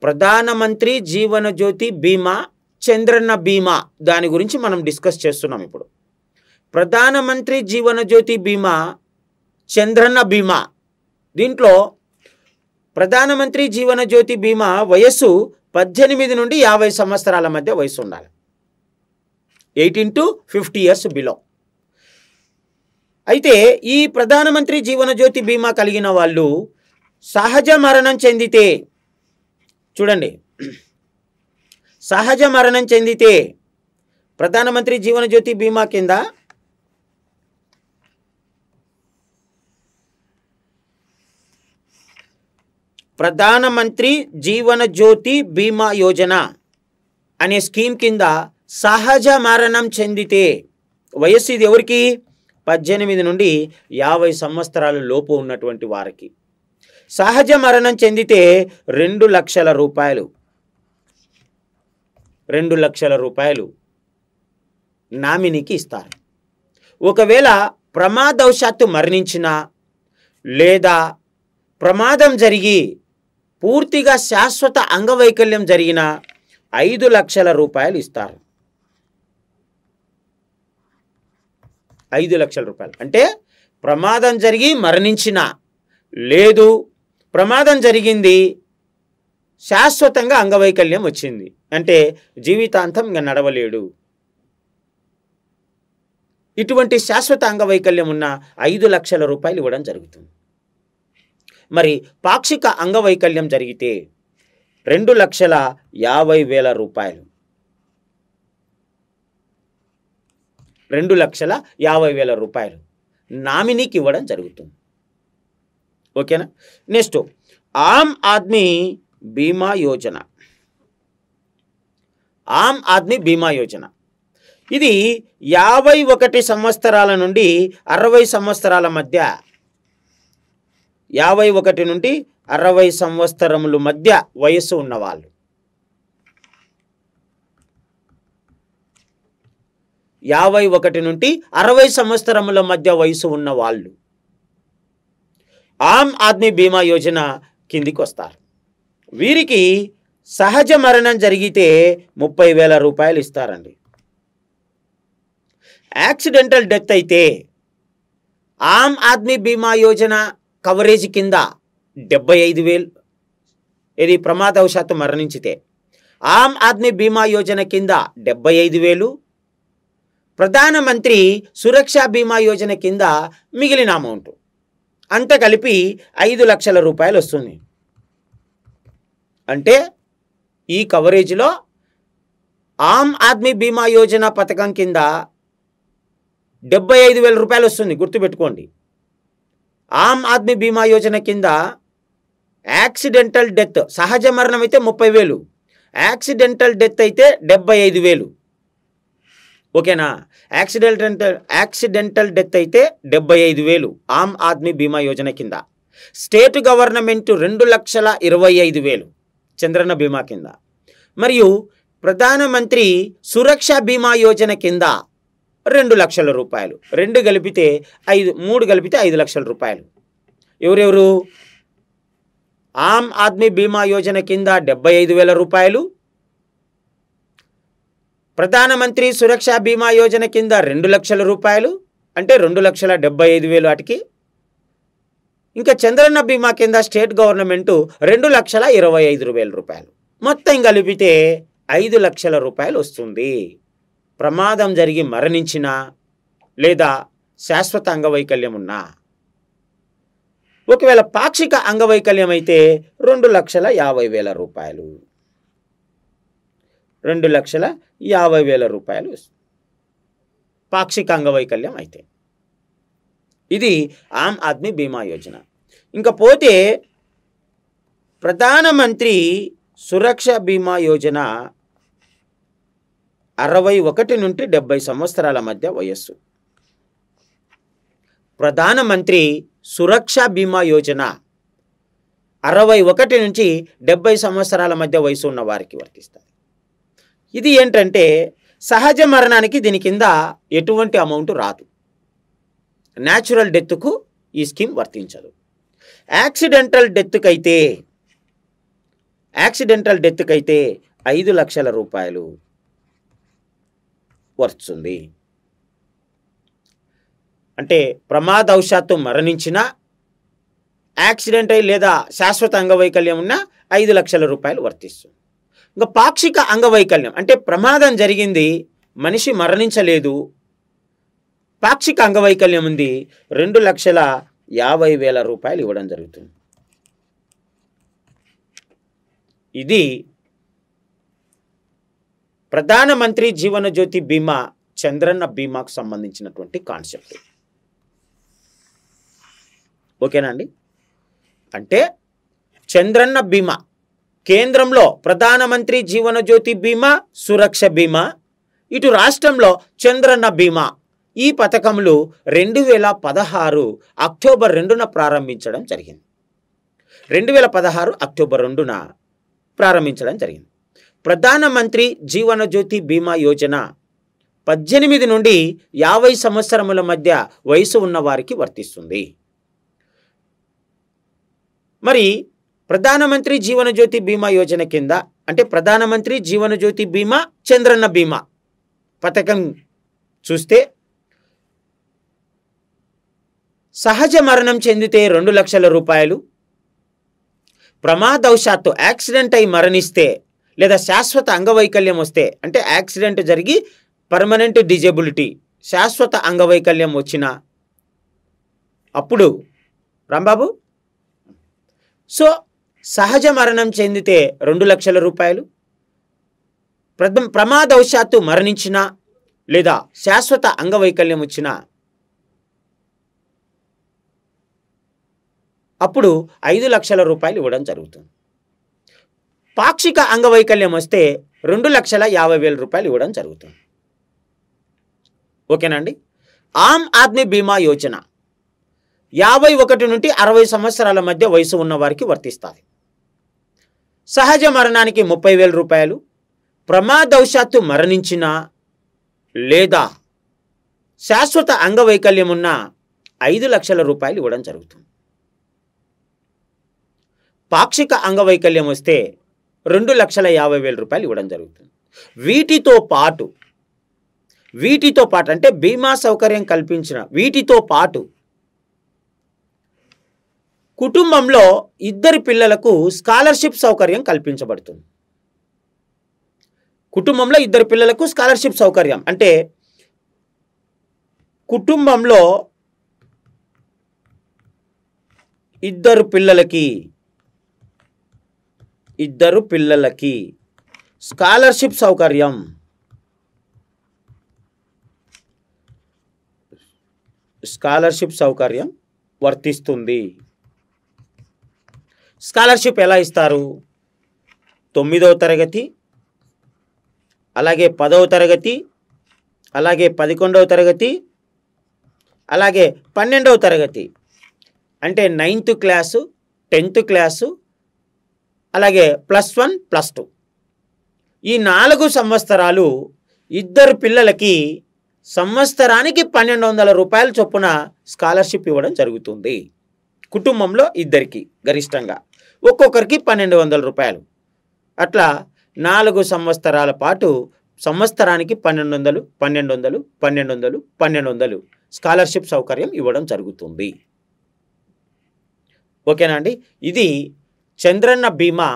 ప్రధానమంత్రి జీవన జ్యోతి బీమా చంద్రన్న బీమా దాని గురించి మనం డిస్కస్ చేస్తున్నాం ఇప్పుడు. ప్రధానమంత్రి జీవన జ్యోతి బీమా, చంద్రన్న బీమా. దీంట్లో ప్రధానమంత్రి జీవన జ్యోతి బీమా వయస్సు 18 నుండి 50 సంవత్సరాల మధ్య వయసు ఉండాలి. 18 to 50 years బిలో. అయితే ఈ ప్రధానమంత్రి జీవన జ్యోతి బీమా కలిగిన వాళ్ళు సహజ మరణం చెందితే, చూడండి, సహజ మరణం చెందితే ప్రధానమంత్రి జీవన జ్యోతి బీమా కింద ప్రధానమంత్రి జీవన జ్యోతి బీమా యోజన అనే స్కీమ్ కింద సహజ మరణం చెందితే వయస్సు ఇది ఎవరికి? 18 నుండి 50 సంవత్సరాల లోపు ఉన్నటువంటి వారికి. సహజ మరణం చెందితే 2 లక్షల రూపాయలు, 2 లక్షల రూపాయలు నామినీకి ఇస్తారు. ఒకవేళ ప్రమాదవశాత్తు మరణించినా లేదా ప్రమాదం జరిగి పూర్తిగా శాశ్వత అంగవైకల్యం జరిగిన 5 లక్షల రూపాయలు ఇస్తారు. 5 లక్షల రూపాయలు అంటే ప్రమాదం జరిగి మరణించిన, లేదు ప్రమాదం జరిగింది శాశ్వతంగా అంగవైకల్యం వచ్చింది అంటే జీవితాంతం ఇంకా నడవలేడు, ఇటువంటి శాశ్వత అంగవైకల్యం ఉన్న 5 లక్షల రూపాయలు ఇవ్వడం జరుగుతుంది. మరి పాక్షిక అంగవైకల్యం జరిగితే 2,50,000 రూపాయలు, 2,50,000 రూపాయలు నామినీకి ఇవ్వడం జరుగుతుంది. ఓకేనా? నెక్స్ట్ ఆమ్ ఆద్మీ బీమా యోజన. ఆమ్ ఆద్మీ బీమా యోజన ఇది 51 సంవత్సరాల నుండి 60 సంవత్సరాల మధ్య, 51 నుండి 60 సంవత్సరముల మధ్య వయస్సు ఉన్నవాళ్ళు, 51 నుండి 60 సంవత్సరముల మధ్య వయసు ఉన్న వాళ్ళు ఆమ్ ఆద్మీ బీమా యోజన కిందికి వస్తారు. వీరికి సహజ మరణం జరిగితే 30,000 రూపాయలు ఇస్తారండి. యాక్సిడెంటల్ డెత్ అయితే ఆమ్ ఆద్మీ బీమా యోజన కవరేజ్ కింద 75,000, ఇది ప్రమాదవశాత్తు మరణించితే. ఆమ్ ఆద్మీ బీమా యోజన కింద 75,000, ప్రధానమంత్రి సురక్ష బీమా యోజన కింద మిగిలిన అమౌంట్ అంత కలిపి 5 లక్షల రూపాయలు వస్తుంది. అంటే ఈ కవరేజ్లో ఆమ్ ఆద్మీ బీమా యోజన పథకం కింద 75,000 రూపాయలు వస్తుంది, గుర్తుపెట్టుకోండి. ఆమ్ ఆద్మీ బీమా యోజన కింద యాక్సిడెంటల్ డెత్, సహజ మరణం అయితే 30,000, యాక్సిడెంటల్ డెత్ అయితే 75,000. ఓకేనా? యాక్సిడెంటల్ డెత్ అయితే 75,000 ఆమ్ ఆద్మీ బీమా యోజన కింద. స్టేట్ గవర్నమెంట్ 2,25,000 చంద్రన్న బీమా కింద. మరియు ప్రధానమంత్రి సురక్ష బీమా యోజన కింద 2 లక్షల రూపాయలు. 2 కలిపితే 3 కలిపితే 5 లక్షల రూపాయలు. ఎవరెవరు? ఆమ్ ఆద్మీ బీమా యోజన కింద 75,000 రూపాయలు, ప్రధానమంత్రి సురక్ష బీమా యోజన కింద 2 లక్షల రూపాయలు, అంటే 2,75,000 వాటికి. ఇంకా చంద్రన్న బీమా కింద స్టేట్ గవర్నమెంట్ 2,25,000 రూపాయలు. మొత్తం కలిపితే 5 లక్షల రూపాయలు వస్తుంది. ప్రమాదం జరిగి మరణించినా లేదా శాశ్వత అంగవైకల్యం ఉన్నా. ఒకవేళ పాక్షిక అంగవైకల్యం అయితే 2,50,000 రూపాయలు, 2,50,000 రూపాయలు పాక్షిక అంగవైకల్యం అయితే. ఇది ఆమ్ ఆద్మీ బీమా యోజన. ఇంకా పోతే ప్రధానమంత్రి సురక్ష బీమా యోజన 61 నుండి 70 సంవత్సరాల మధ్య వయస్సు. ప్రధానమంత్రి సురక్ష బీమా యోజన 61 నుంచి 70 సంవత్సరాల మధ్య వయసు ఉన్న వారికి వర్తిస్తుంది. ఇది ఏంటంటే సహజ మరణానికి దీని కింద ఎటువంటి అమౌంట్ రాదు. న్యాచురల్ డెత్కు ఈ స్కీమ్ వర్తించదు. యాక్సిడెంటల్ డెత్కైతే 5 లక్షల రూపాయలు, వర్తిస్తుంది. అంటే ప్రమాదవశాత్తు మరణించిన, యాక్సిడెంట్ అయి లేదా శాశ్వత అంగవైకల్యం ఉన్న 5 లక్షల రూపాయలు వర్తిస్తుంది. ఇంకా పాక్షిక అంగవైకల్యం అంటే ప్రమాదం జరిగింది, మనిషి మరణించలేదు, పాక్షిక అంగవైకల్యం ఉంది, 2,50,000 రూపాయలు ఇవ్వడం జరుగుతుంది. ఇది ప్రధానమంత్రి జీవన జ్యోతి బీమా చంద్రన్న బీమాకు సంబంధించినటువంటి కాన్సెప్ట్. ఓకేనా అండి? అంటే చంద్రన్న బీమా కేంద్రంలో ప్రధానమంత్రి జీవన జ్యోతి బీమా, సురక్ష బీమా, ఇటు రాష్ట్రంలో చంద్రన్న బీమా, ఈ పథకములు 2016 అక్టోబర్ 2న ప్రారంభించడం జరిగింది. 2016 అక్టోబర్ 2న ప్రారంభించడం జరిగింది. ప్రధానమంత్రి జీవన జ్యోతి బీమా యోజన 18 నుండి 50 సంవత్సరముల మధ్య వయసు ఉన్న వారికి వర్తిస్తుంది. మరి ప్రధానమంత్రి జీవన జ్యోతి బీమా యోజన కింద అంటే ప్రధానమంత్రి జీవన జ్యోతి బీమా, చంద్రన్న బీమా పథకం చూస్తే సహజ మరణం చెందితే 2 లక్షల రూపాయలు, ప్రమాదవశాత్తు యాక్సిడెంట్ అయి మరణిస్తే లేదా శాశ్వత అంగవైకల్యం వస్తే అంటే యాక్సిడెంట్ జరిగి పర్మనెంట్ డిజేబిలిటీ శాశ్వత అంగవైకల్యం వచ్చిన అప్పుడు రాంబాబు సో సహజ మరణం చెందితే 2 లక్షల రూపాయలు, ప్రమాదవశాత్తు మరణించిన లేదా శాశ్వత అంగవైకల్యం వచ్చిన అప్పుడు 5 లక్షల రూపాయలు ఇవ్వడం జరుగుతుంది. పాక్షిక అంగవైకల్యం వస్తే 2,50,000 రూపాయలు ఇవ్వడం జరుగుతుంది. ఓకేనండి? ఆమ్ ఆద్మీ బీమా యోజన 51 నుండి 60 సంవత్సరాల మధ్య వయసు ఉన్న వారికి వర్తిస్తుంది. సహజ మరణానికి 30,000 రూపాయలు, ప్రమాదవశాత్తు మరణించిన లేదా శాశ్వత అంగవైకల్యం ఉన్న 5 లక్షల రూపాయలు ఇవ్వడం జరుగుతుంది. పాక్షిక అంగవైకల్యం వస్తే 2,50,000 రూపాయలు ఇవ్వడం జరుగుతుంది. వీటితో పాటు అంటే బీమా సౌకర్యం కల్పించిన వీటితో పాటు కుటుంబంలో 2 పిల్లలకు స్కాలర్షిప్ సౌకర్యం కల్పించబడుతుంది. కుటుంబంలో 2 పిల్లలకు స్కాలర్షిప్ సౌకర్యం అంటే కుటుంబంలో 2 పిల్లలకి స్కాలర్షిప్ సౌకర్యం వర్తిస్తుంది. స్కాలర్షిప్ ఎలా ఇస్తారు? 9వ తరగతి, అలాగే 10వ తరగతి, అలాగే 11వ తరగతి, అలాగే 12వ తరగతి అంటే 9th క్లాసు, 10th క్లాసు, అలాగే +1 +2 ఈ 4 సంవత్సరాలు 2 పిల్లలకి సంవత్సరానికి 1,200 రూపాయల చొప్పున స్కాలర్షిప్ ఇవ్వడం జరుగుతుంది. కుటుంబంలో 2కి గరిష్టంగా ఒక్కొక్కరికి 1,200 రూపాయలు. అట్లా 4 సంవత్సరాల పాటు సంవత్సరానికి 1,200, 1,200, 1,200, 1,200 స్కాలర్షిప్ సౌకర్యం ఇవ్వడం జరుగుతుంది. ఓకేనా అండి? ఇది చంద్రన్న బీమా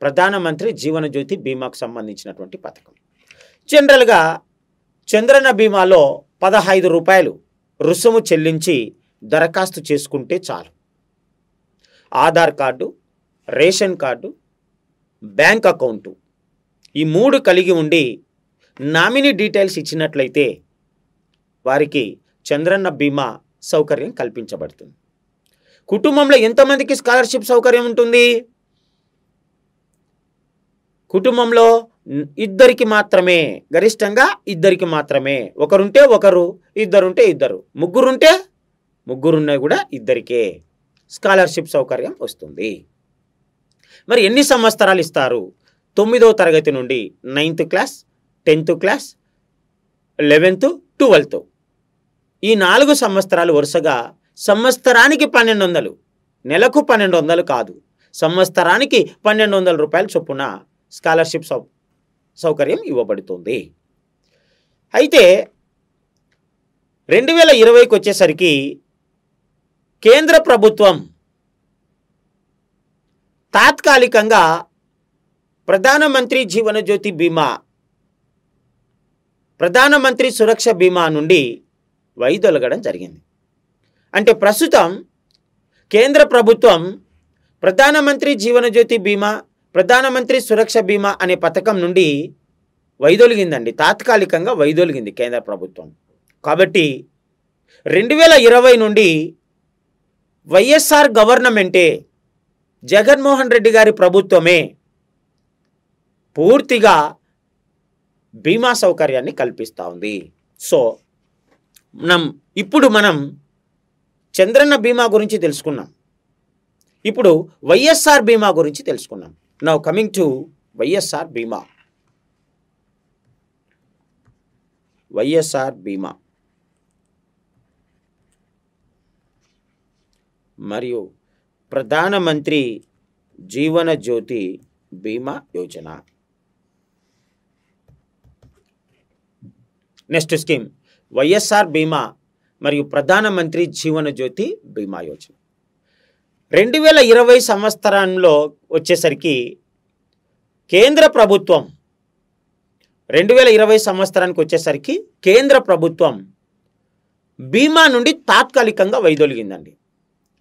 ప్రధానమంత్రి జీవన జ్యోతి బీమాకు సంబంధించినటువంటి పథకం. జనరల్గా చంద్రన్న బీమాలో 15 రూపాయలు రుసుము చెల్లించి దరఖాస్తు చేసుకుంటే చాలు. Aadhaar card, ration card, bank account ఈ 3 కలిగి ఉండి నామినీ డీటెయిల్స్ ఇచ్చినట్లయితే వారికి చంద్రన్న బీమా సౌకర్యం కల్పించబడుతుంది. కుటుంబంలో ఎంతమందికి స్కాలర్షిప్ సౌకర్యం ఉంటుంది? కుటుంబంలో 2కి మాత్రమే, గరిష్టంగా 2కి మాత్రమే. ఒకరుంటే ఒకరు, 2 ఉంటే 2, ముగ్గురుంటే ముగ్గురున్నా కూడా 2కే స్కాలర్షిప్ సౌకర్యం వస్తుంది. మరి ఎన్ని సంవత్సరాలు ఇస్తారు? 9వ తరగతి నుండి 9th class, 10th class, 11th, 12th ఈ 4 సంవత్సరాలు వరుసగా సంవత్సరానికి 1,200, నెలకు 1,200 కాదు, సంవత్సరానికి 1,200 రూపాయల చొప్పున స్కాలర్షిప్ సౌకర్యం ఇవ్వబడుతుంది. అయితే 2020కి వచ్చేసరికి కేంద్ర ప్రభుత్వం తాత్కాలికంగా ప్రధానమంత్రి జీవనజ్యోతి బీమా, ప్రధానమంత్రి సురక్ష బీమా నుండి వైదొలగడం జరిగింది. అంటే ప్రస్తుతం కేంద్ర ప్రభుత్వం ప్రధానమంత్రి జీవనజ్యోతి బీమా, ప్రధానమంత్రి సురక్ష బీమా అనే పథకం నుండి వైదొలిగిందండి. తాత్కాలికంగా వైదొలిగింది కేంద్ర ప్రభుత్వం. కాబట్టి 2020 నుండి వైఎస్ఆర్ గవర్నమెంటే, జగన్మోహన్ రెడ్డి గారి ప్రభుత్వమే పూర్తిగా బీమా సౌకర్యాన్ని కల్పిస్తూ ఉంది. సో ఇప్పుడు మనం చంద్రన్న బీమా గురించి తెలుసుకున్నాం. ఇప్పుడు వైఎస్ఆర్ బీమా గురించి తెలుసుకున్నాం. నౌ కమింగ్ టు వైఎస్ఆర్ బీమా. వైఎస్ఆర్ బీమా మరియు ప్రధానమంత్రి జీవన జ్యోతి బీమా యోజన. నెక్స్ట్ స్కీమ్ వైఎస్ఆర్ బీమా మరియు ప్రధానమంత్రి జీవన జ్యోతి బీమా యోజన. 2020 సంవత్సరంలో వచ్చేసరికి కేంద్ర ప్రభుత్వం 2020 సంవత్సరానికి వచ్చేసరికి కేంద్ర ప్రభుత్వం బీమా నుండి తాత్కాలికంగా వైదొలిగిందండి.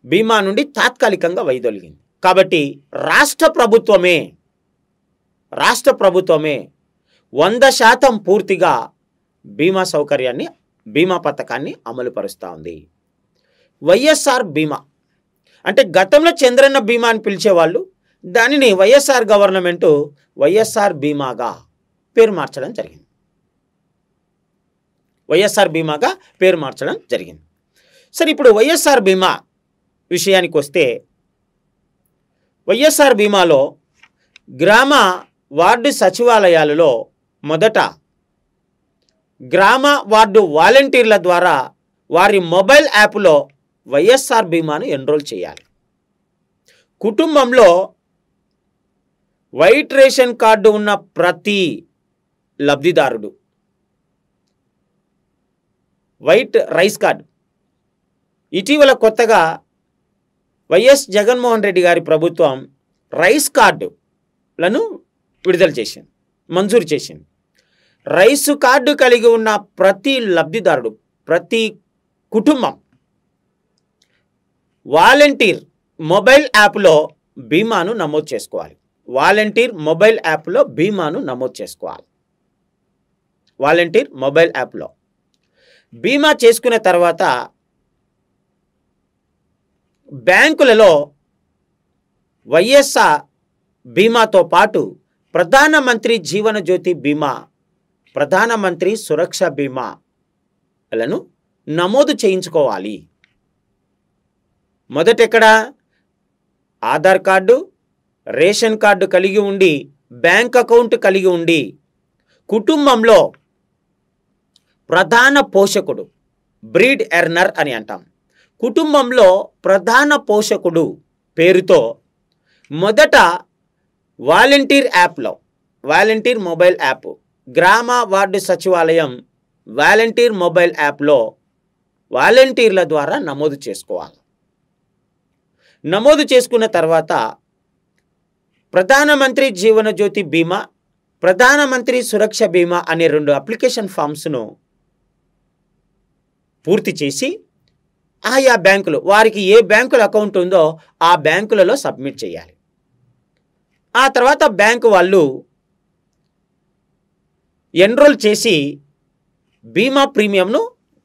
బీమా నుండి తాత్కాలికంగా వైదొలిగింది. కాబట్టి రాష్ట్ర ప్రభుత్వమే 100% పూర్తిగా బీమా సౌకర్యాన్ని, బీమా పథకాన్ని అమలు పరుస్తూ ఉంది. వైఎస్ఆర్ బీమా అంటే గతంలో చంద్రన్న బీమా అని పిలిచేవాళ్ళు, దానిని వైఎస్ఆర్ గవర్నమెంటు వైఎస్ఆర్ బీమాగా పేరు మార్చడం జరిగింది. వైఎస్ఆర్ బీమాగా పేరు మార్చడం జరిగింది. సరే, ఇప్పుడు వైఎస్ఆర్ బీమా విషయానికి వస్తే, వైఎస్ఆర్ బీమాలో గ్రామ వార్డు సచివాలయాలలో మొదట గ్రామ వార్డు వాలంటీర్ల ద్వారా వారి మొబైల్ యాప్లో వైఎస్ఆర్ బీమాను ఎన్రోల్ చేయాలి. కుటుంబంలో వైట్ రేషన్ కార్డు ఉన్న ప్రతి లబ్ధిదారుడు, వైట్ రైస్ కార్డు, ఇటీవల కొత్తగా వైఎస్ జగన్మోహన్ రెడ్డి గారి ప్రభుత్వం రైస్ కార్డులను విడుదల చేసింది, మంజూరు చేసింది. రైసు కార్డు కలిగి ఉన్న ప్రతి లబ్ధిదారుడు, ప్రతి కుటుంబం వాలంటీర్ మొబైల్ యాప్లో బీమాను నమోదు చేసుకోవాలి. వాలంటీర్ మొబైల్ యాప్లో బీమాను నమోదు చేసుకోవాలి. వాలంటీర్ మొబైల్ యాప్లో బీమా చేసుకున్న తర్వాత బ్యాంకులలో వైఎస్ఆర్ బీమాతో పాటు ప్రధానమంత్రి జీవన జ్యోతి బీమా, ప్రధానమంత్రి సురక్ష బీమాలను నమోదు చేయించుకోవాలి. మొదటెక్కడ ఆధార్ కార్డు, రేషన్ కార్డు కలిగి ఉండి, బ్యాంక్ అకౌంట్ కలిగి ఉండి, కుటుంబంలో ప్రధాన పోషకుడు, బ్రీడ్ ఎర్నర్ అని అంటాం, కుటుంబంలో ప్రధాన పోషకుడు పేరుతో మొదట వాలంటీర్ యాప్లో, వాలంటీర్ మొబైల్ యాప్, గ్రామ వార్డు సచివాలయం వాలంటీర్ మొబైల్ యాప్లో వాలంటీర్ల ద్వారా నమోదు చేసుకోవాలి. నమోదు చేసుకున్న తర్వాత ప్రధానమంత్రి జీవన జ్యోతి బీమా, ప్రధానమంత్రి సురక్ష బీమా అనే 2 అప్లికేషన్ ఫామ్స్ను పూర్తి చేసి ఆయా బ్యాంకులు, వారికి ఏ బ్యాంకుల అకౌంట్ ఉందో ఆ బ్యాంకులలో సబ్మిట్ చేయాలి. ఆ తర్వాత బ్యాంకు వాళ్ళు ఎన్రోల్ చేసి బీమా ప్రీమియంను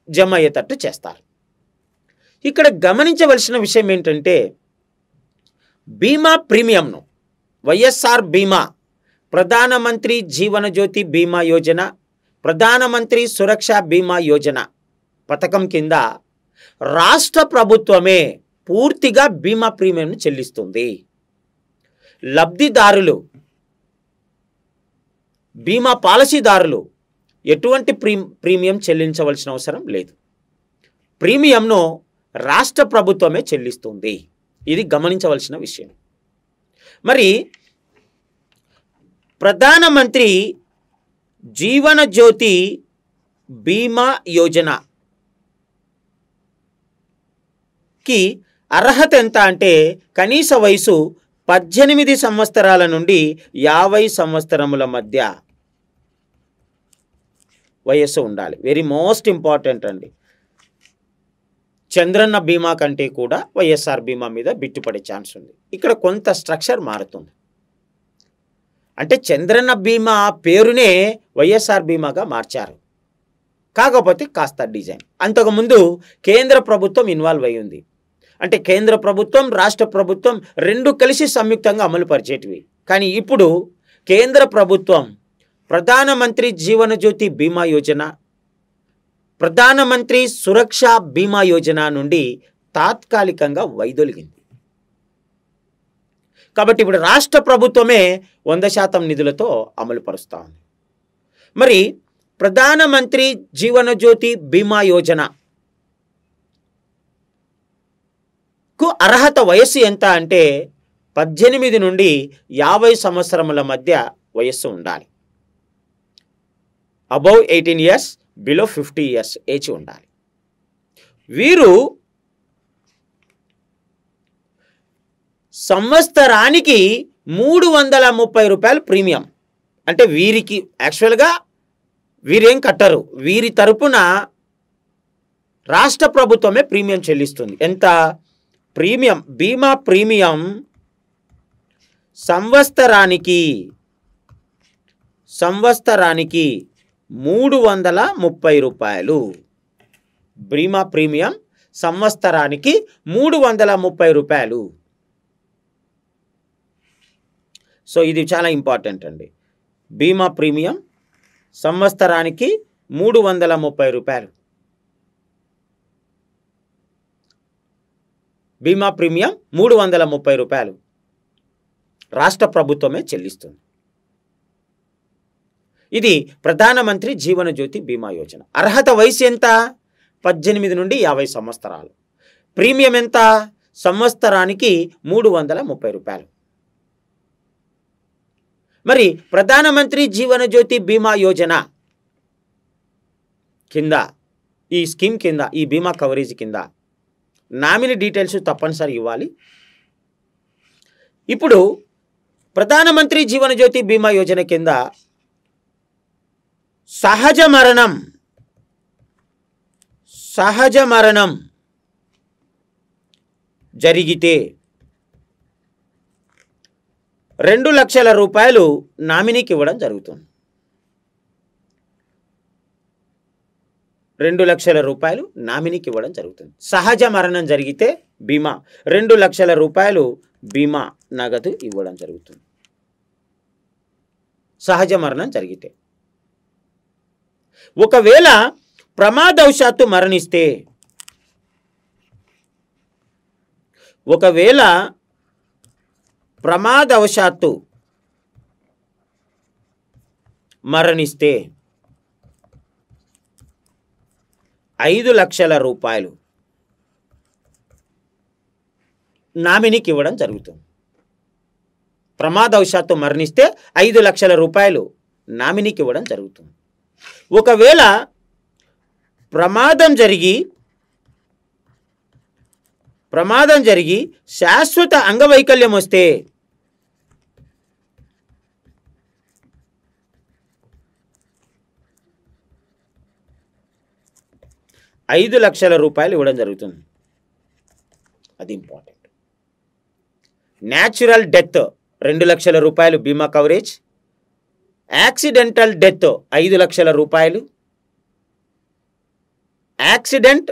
జమ అయ్యేటట్టు చేస్తారు. ఇక్కడ గమనించవలసిన విషయం ఏంటంటే, బీమా ప్రీమియంను వైఎస్ఆర్ బీమా, ప్రధానమంత్రి జీవన జ్యోతి బీమా యోజన, ప్రధానమంత్రి సురక్ష బీమా యోజన పథకం కింద రాష్ట్ర ప్రభుత్వమే పూర్తిగా బీమా ప్రీమియంను చెల్లిస్తుంది. లబ్ధిదారులు, బీమా పాలసీదారులు ఎటువంటి ప్రీమియం చెల్లించవలసిన అవసరం లేదు. ప్రీమియంను రాష్ట్ర ప్రభుత్వమే చెల్లిస్తుంది. ఇది గమనించవలసిన విషయం. మరి ప్రధానమంత్రి జీవన జ్యోతి బీమా యోజనకి అర్హత ఎంత అంటే కనీస వయసు 18 సంవత్సరాల నుండి 50 సంవత్సరముల మధ్య వయస్సు ఉండాలి. వెరీ మోస్ట్ ఇంపార్టెంట్ అండి. చంద్రన్న బీమా కంటే కూడా వైఎస్ఆర్ బీమా మీద బిట్టుపడే ఛాన్స్ ఉంది. ఇక్కడ కొంత స్ట్రక్చర్ మారుతుంది. అంటే చంద్రన్న బీమా పేరునే వైఎస్ఆర్ బీమాగా మార్చారు, కాకపోతే కాస్త డిజైన్. అంతకుముందు కేంద్ర ప్రభుత్వం ఇన్వాల్వ్ అయి ఉంది. అంటే కేంద్ర ప్రభుత్వం రాష్ట్ర ప్రభుత్వం రెండు కలిసి సంయుక్తంగా అమలు పరిచేటివి. కానీ ఇప్పుడు కేంద్ర ప్రభుత్వం ప్రధానమంత్రి జీవన జ్యోతి బీమా యోజన, ప్రధానమంత్రి సురక్ష బీమా యోజన నుండి తాత్కాలికంగా వైదొలిగింది. కాబట్టి ఇప్పుడు రాష్ట్ర ప్రభుత్వమే 100% నిధులతో అమలు పరుస్తూ ఉంది. మరి ప్రధానమంత్రి జీవన జ్యోతి బీమా యోజనకు అర్హత వయస్సు ఎంత అంటే 18 నుండి 50 సంవత్సరముల మధ్య వయస్సు ఉండాలి. Above 18 years, below 50 years age ఉండాలి. వీరు సంవత్సరానికి 330 రూపాయలు ప్రీమియం. అంటే వీరికి యాక్చువల్గా వీరేం కట్టరు, వీరి తరపున రాష్ట్ర ప్రభుత్వమే ప్రీమియం చెల్లిస్తుంది. ఎంత ప్రీమియం? బీమా ప్రీమియం సంవత్సరానికి 330 రూపాయలు. బీమా ప్రీమియం సంవత్సరానికి 330 రూపాయలు. సో ఇది చాలా ఇంపార్టెంట్ అండి. బీమా ప్రీమియం సంవత్సరానికి 330 రూపాయలు. బీమా ప్రీమియం 330 రూపాయలు రాష్ట్ర ప్రభుత్వమే చెల్లిస్తుంది. ఇది ప్రధానమంత్రి జీవన జ్యోతి బీమా యోజన. అర్హత వయసు ఎంత? 18 నుండి 50 సంవత్సరాలు. ప్రీమియం ఎంత? సంవత్సరానికి 330 రూపాయలు. మరి ప్రధానమంత్రి జీవన జ్యోతి బీమా యోజన కింద, ఈ స్కీమ్ కింద, ఈ బీమా కవరేజ్ కింద నామినీ డీటెయిల్స్ తప్పనిసరి ఇవ్వాలి. ఇప్పుడు ప్రధానమంత్రి జీవన జ్యోతి బీమా యోజన కింద సహజ మరణం జరిగితే 2 లక్షల రూపాయలు నామినీకి ఇవ్వడం జరుగుతుంది. 2 లక్షల రూపాయలు నామినీకి ఇవ్వడం జరుగుతుంది. సహజ మరణం జరిగితే బీమా 2 లక్షల రూపాయలు బీమా నగదు ఇవ్వడం జరుగుతుంది. సహజ మరణం జరిగితే. ఒకవేళ ప్రమాదవశాత్తు మరణిస్తే, ఒకవేళ ప్రమాదవశాత్తు మరణిస్తే 5 లక్షల రూపాయలు నామినీకి ఇవ్వడం జరుగుతుంది. ప్రమాదవశాత్తు మరణిస్తే 5 లక్షల రూపాయలు నామినీకి ఇవ్వడం జరుగుతుంది. ఒకవేళ ప్రమాదం జరిగి శాశ్వత అంగవైకల్యం వస్తే 5 లక్షల రూపాయలు ఇవ్వడం జరుగుతుంది. అది ఇంపార్టెంట్. న్యాచురల్ డెత్ 2 లక్షల రూపాయలు బీమా కవరేజ్. యాక్సిడెంటల్ డెత్ 5 లక్షల రూపాయలు. యాక్సిడెంట్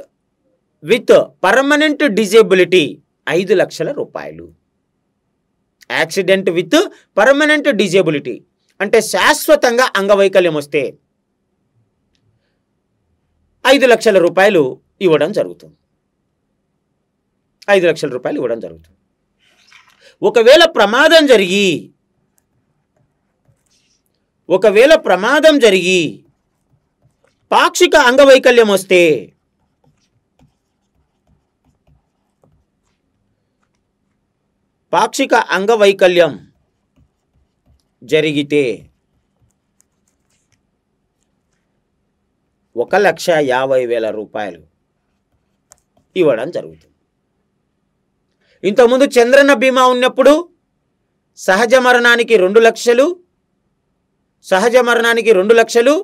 విత్ పర్మనెంట్ డిజేబిలిటీ 5 లక్షల రూపాయలు. యాక్సిడెంట్ విత్ పర్మనెంట్ డిజేబిలిటీ అంటే శాశ్వతంగా అంగవైకల్యం వస్తే 5 లక్షల రూపాయలు ఇవ్వడం జరుగుతుంది. 5 లక్షల రూపాయలు ఇవ్వడం జరుగుతుంది. ఒకవేళ ప్రమాదం జరిగి పాక్షిక అంగవైకల్యం వస్తే పాక్షిక అంగవైకల్యం జరిగితే 1,50,000 రూపాయలు ఇవ్వడం జరుగుతుంది. ఇంతకుముందు చంద్రన్న బీమా ఉన్నప్పుడు సహజ మరణానికి 2 లక్షలు, సహజ మరణానికి 2 లక్షలు,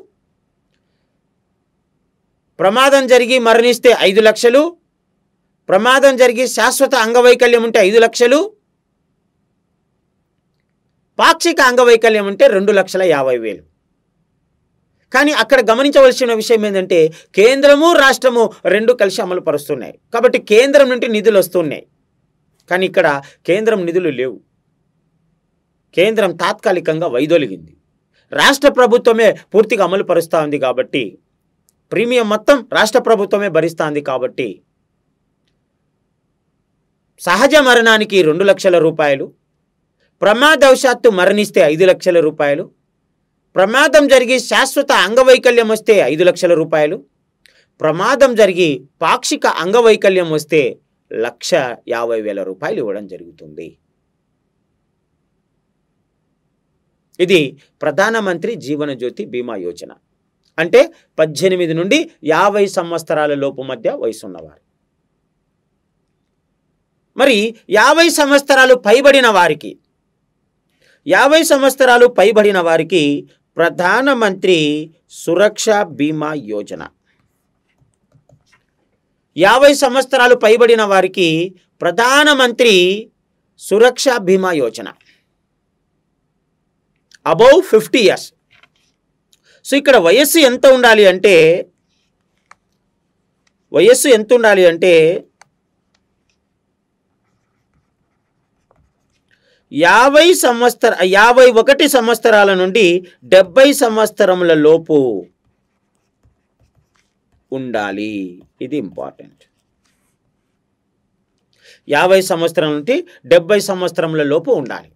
ప్రమాదం జరిగి మరణిస్తే 5 లక్షలు, ప్రమాదం జరిగి శాశ్వత అంగవైకల్యం ఉంటే 5 లక్షలు, పాక్షిక అంగవైకల్యం ఉంటే 2,50,000. కానీ అక్కడ గమనించవలసిన విషయం ఏంటంటే కేంద్రము రాష్ట్రము 2 కలిసి అమలు పరుస్తున్నాయి. కాబట్టి కేంద్రం నుండి నిధులు వస్తున్నాయి. కానీ ఇక్కడ కేంద్రం నిధులు లేవు. కేంద్రం తాత్కాలికంగా వైదొలిగింది. రాష్ట్ర ప్రభుత్వమే పూర్తిగా అమలు పరుస్తూ ఉంది. కాబట్టి ప్రీమియం మొత్తం రాష్ట్ర ప్రభుత్వమే భరిస్తుంది. కాబట్టి సహజ మరణానికి 2 లక్షల రూపాయలు, ప్రమాదవశాత్తు మరణిస్తే 5 లక్షల రూపాయలు, ప్రమాదం జరిగి శాశ్వత అంగవైకల్యం వస్తే 5 లక్షల రూపాయలు, ప్రమాదం జరిగి పాక్షిక అంగవైకల్యం వస్తే 1,50,000 రూపాయలు ఇవ్వడం జరుగుతుంది. ఇది ప్రధానమంత్రి జీవన జ్యోతి బీమా యోజన. అంటే 18 నుండి 50 సంవత్సరాల లోపు మధ్య వయసు ఉన్నవారు. మరి 50 సంవత్సరాలు పైబడిన వారికి 50 సంవత్సరాలు పైబడిన వారికి ప్రధానమంత్రి సురక్ష బీమా యోజన. 50 సంవత్సరాలు పైబడిన వారికి ప్రధానమంత్రి సురక్ష బీమా యోజన. Above 50 years. సో ఇక్కడ వయస్సు ఎంత ఉండాలి అంటే 51 సంవత్సరాల నుండి 70 సంవత్సరముల లోపు ఉండాలి. ఇది ఇంపార్టెంట్. 50 సంవత్సరాల నుండి 70 సంవత్సరముల లోపు ఉండాలి.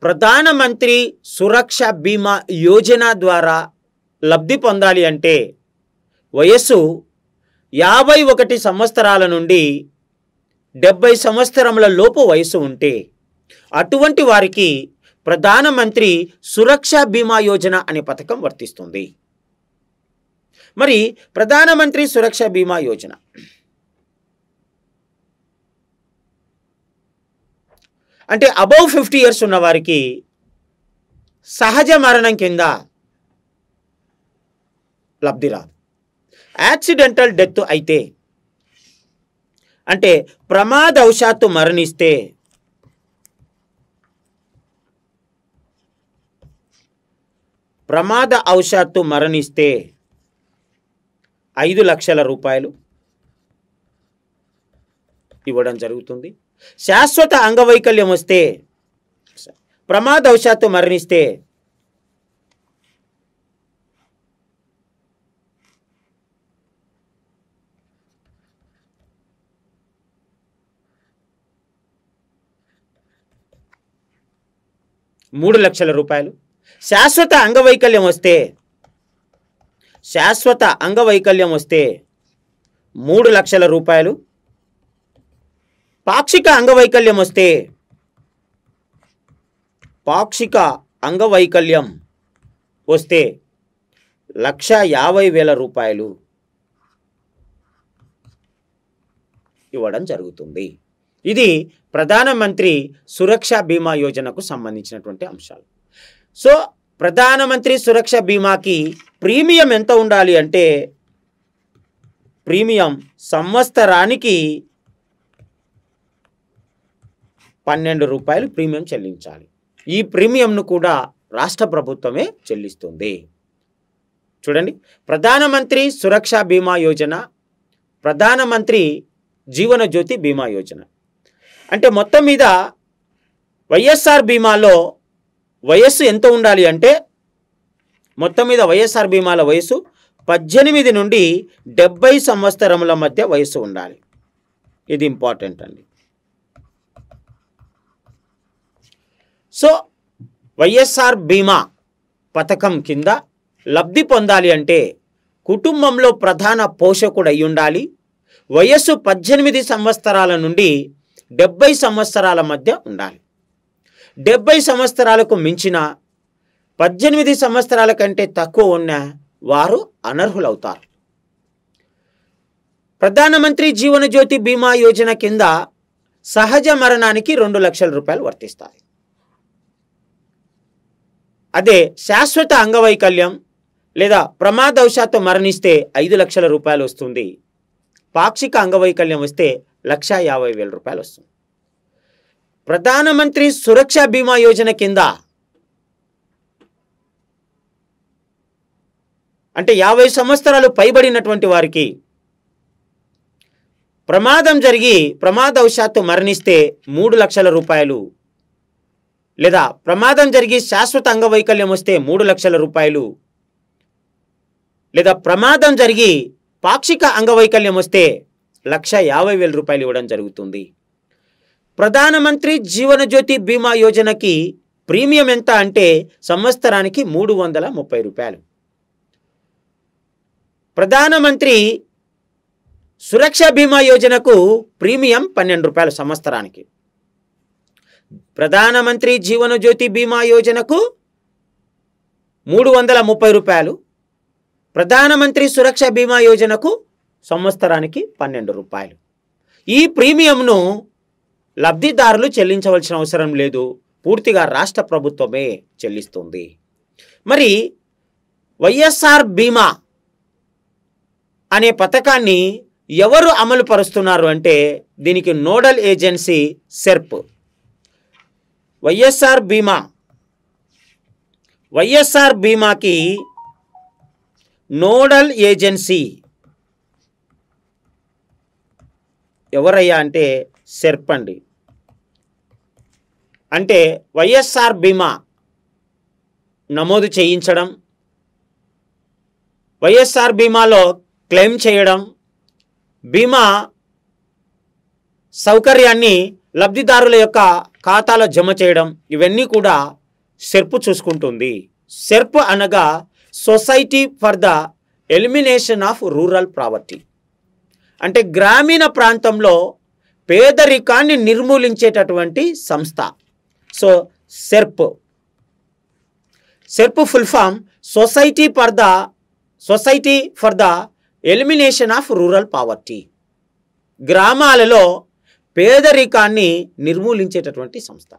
ప్రధానమంత్రి సురక్ష బీమా యోజన ద్వారా లబ్ధి పొందాలి అంటే వయస్సు 51 సంవత్సరాల నుండి 70 సంవత్సరముల లోపు వయసు ఉంటే అటువంటి వారికి ప్రధానమంత్రి సురక్ష బీమా యోజన అనే పథకం వర్తిస్తుంది. మరి ప్రధానమంత్రి సురక్ష బీమా యోజన అంటే అబౌవ్ 50 years ఉన్న వారికి సహజ మరణం కింద లబ్ధి రాదు. యాక్సిడెంటల్ డెత్ అయితే అంటే ప్రమాదవశాత్తు మరణిస్తే ప్రమాద అవశాత్తు మరణిస్తే 5 లక్షల రూపాయలు ఇవ్వడం జరుగుతుంది. శాశ్వత అంగవైకల్యం వస్తే ప్రమాదవశాత్తు మరణిస్తే 3 లక్షల రూపాయలు. శాశ్వత అంగవైకల్యం వస్తే 3 లక్షల రూపాయలు. పాక్షిక అంగవైకల్యం వస్తే 1,50,000 రూపాయలు ఇవ్వడం జరుగుతుంది. ఇది ప్రధానమంత్రి సురక్ష బీమా యోజనకు సంబంధించినటువంటి అంశాలు. సో ప్రధానమంత్రి సురక్ష బీమాకి ప్రీమియం ఎంత ఉండాలి అంటే ప్రీమియం సంవత్సరానికి 12 రూపాయలు ప్రీమియం చెల్లించాలి. ఈ ప్రీమియంను కూడా రాష్ట్ర ప్రభుత్వమే చెల్లిస్తుంది. చూడండి, ప్రధానమంత్రి సురక్ష బీమా యోజన, ప్రధానమంత్రి జీవన జ్యోతి బీమా యోజన. అంటే మొత్తం మీద వైఎస్ఆర్ బీమాలో వయస్సు ఎంత ఉండాలి అంటే మొత్తం మీద వైఎస్ఆర్ బీమాల వయస్సు 18 నుండి 70 సంవత్సరముల మధ్య వయస్సు ఉండాలి. ఇది ఇంపార్టెంట్ అండి. సో వైఎస్ఆర్ బీమా పథకం కింద లబ్ధి పొందాలి అంటే కుటుంబంలో ప్రధాన పోషకుడు అయి ఉండాలి. వయస్సు 18 సంవత్సరాల నుండి 70 సంవత్సరాల మధ్య ఉండాలి. 70 సంవత్సరాలకు మించిన 18 సంవత్సరాల కంటే తక్కువ ఉన్న వారు అనర్హులవుతారు. ప్రధానమంత్రి జీవన జ్యోతి బీమా యోజన కింద సహజ మరణానికి 2 లక్షల రూపాయలు వర్తిస్తాయి. అదే శాశ్వత అంగవైకల్యం లేదా ప్రమాదవశాత్తు మరణిస్తే 5 లక్షల రూపాయలు వస్తుంది. పాక్షిక అంగవైకల్యం వస్తే 1,50,000 రూపాయలు వస్తుంది. ప్రధానమంత్రి సురక్ష బీమా యోజన కింద అంటే 50 సంవత్సరాలు పైబడినటువంటి వారికి ప్రమాదం జరిగి ప్రమాదవశాత్తు మరణిస్తే 3 లక్షల రూపాయలు, లేదా ప్రమాదం జరిగి శాశ్వత అంగవైకల్యం వస్తే 3 లక్షల రూపాయలు, లేదా ప్రమాదం జరిగి పాక్షిక అంగవైకల్యం వస్తే 1,50,000 రూపాయలు ఇవ్వడం జరుగుతుంది. ప్రధానమంత్రి జీవన జ్యోతి బీమా యోజనకి ప్రీమియం ఎంత అంటే సంవత్సరానికి 330 రూపాయలు. ప్రధానమంత్రి సురక్ష బీమా యోజనకు ప్రీమియం 12 రూపాయలు సంవత్సరానికి. ప్రధానమంత్రి జీవన జ్యోతి బీమా యోజనకు 330 రూపాయలు, ప్రధానమంత్రి సురక్ష బీమా యోజనకు సంవత్సరానికి 12 రూపాయలు. ఈ ప్రీమియంను లబ్ధిదారులు చెల్లించవలసిన అవసరం లేదు, పూర్తిగా రాష్ట్ర ప్రభుత్వమే చెల్లిస్తుంది. మరి వైఎస్ఆర్ బీమా అనే పథకాన్ని ఎవరు అమలు పరుస్తున్నారు అంటే దీనికి నోడల్ ఏజెన్సీ సెర్ప్. వైఎస్ఆర్ బీమాకి నోడల్ ఏజెన్సీ ఎవరయ్యా అంటే సెర్ప్ అండి. అంటే వైఎస్ఆర్ బీమా నమోదు చేయించడం, వైఎస్ఆర్ బీమాలో క్లెయిమ్ చేయడం, బీమా సౌకర్యాన్ని లబ్ధిదారుల యొక్క ఖాతాలో జమ చేయడం, ఇవన్నీ కూడా సెర్ప్ చూసుకుంటుంది. సెర్ప్ అనగా society for the elimination of rural poverty, అంటే గ్రామీణ ప్రాంతంలో పేదరికాన్ని నిర్మూలించేటటువంటి సంస్థ. So SERP full form society for the elimination of rural poverty, గ్రామాలలో పేదరికాన్ని నిర్మూలించేటటువంటి సంస్థ.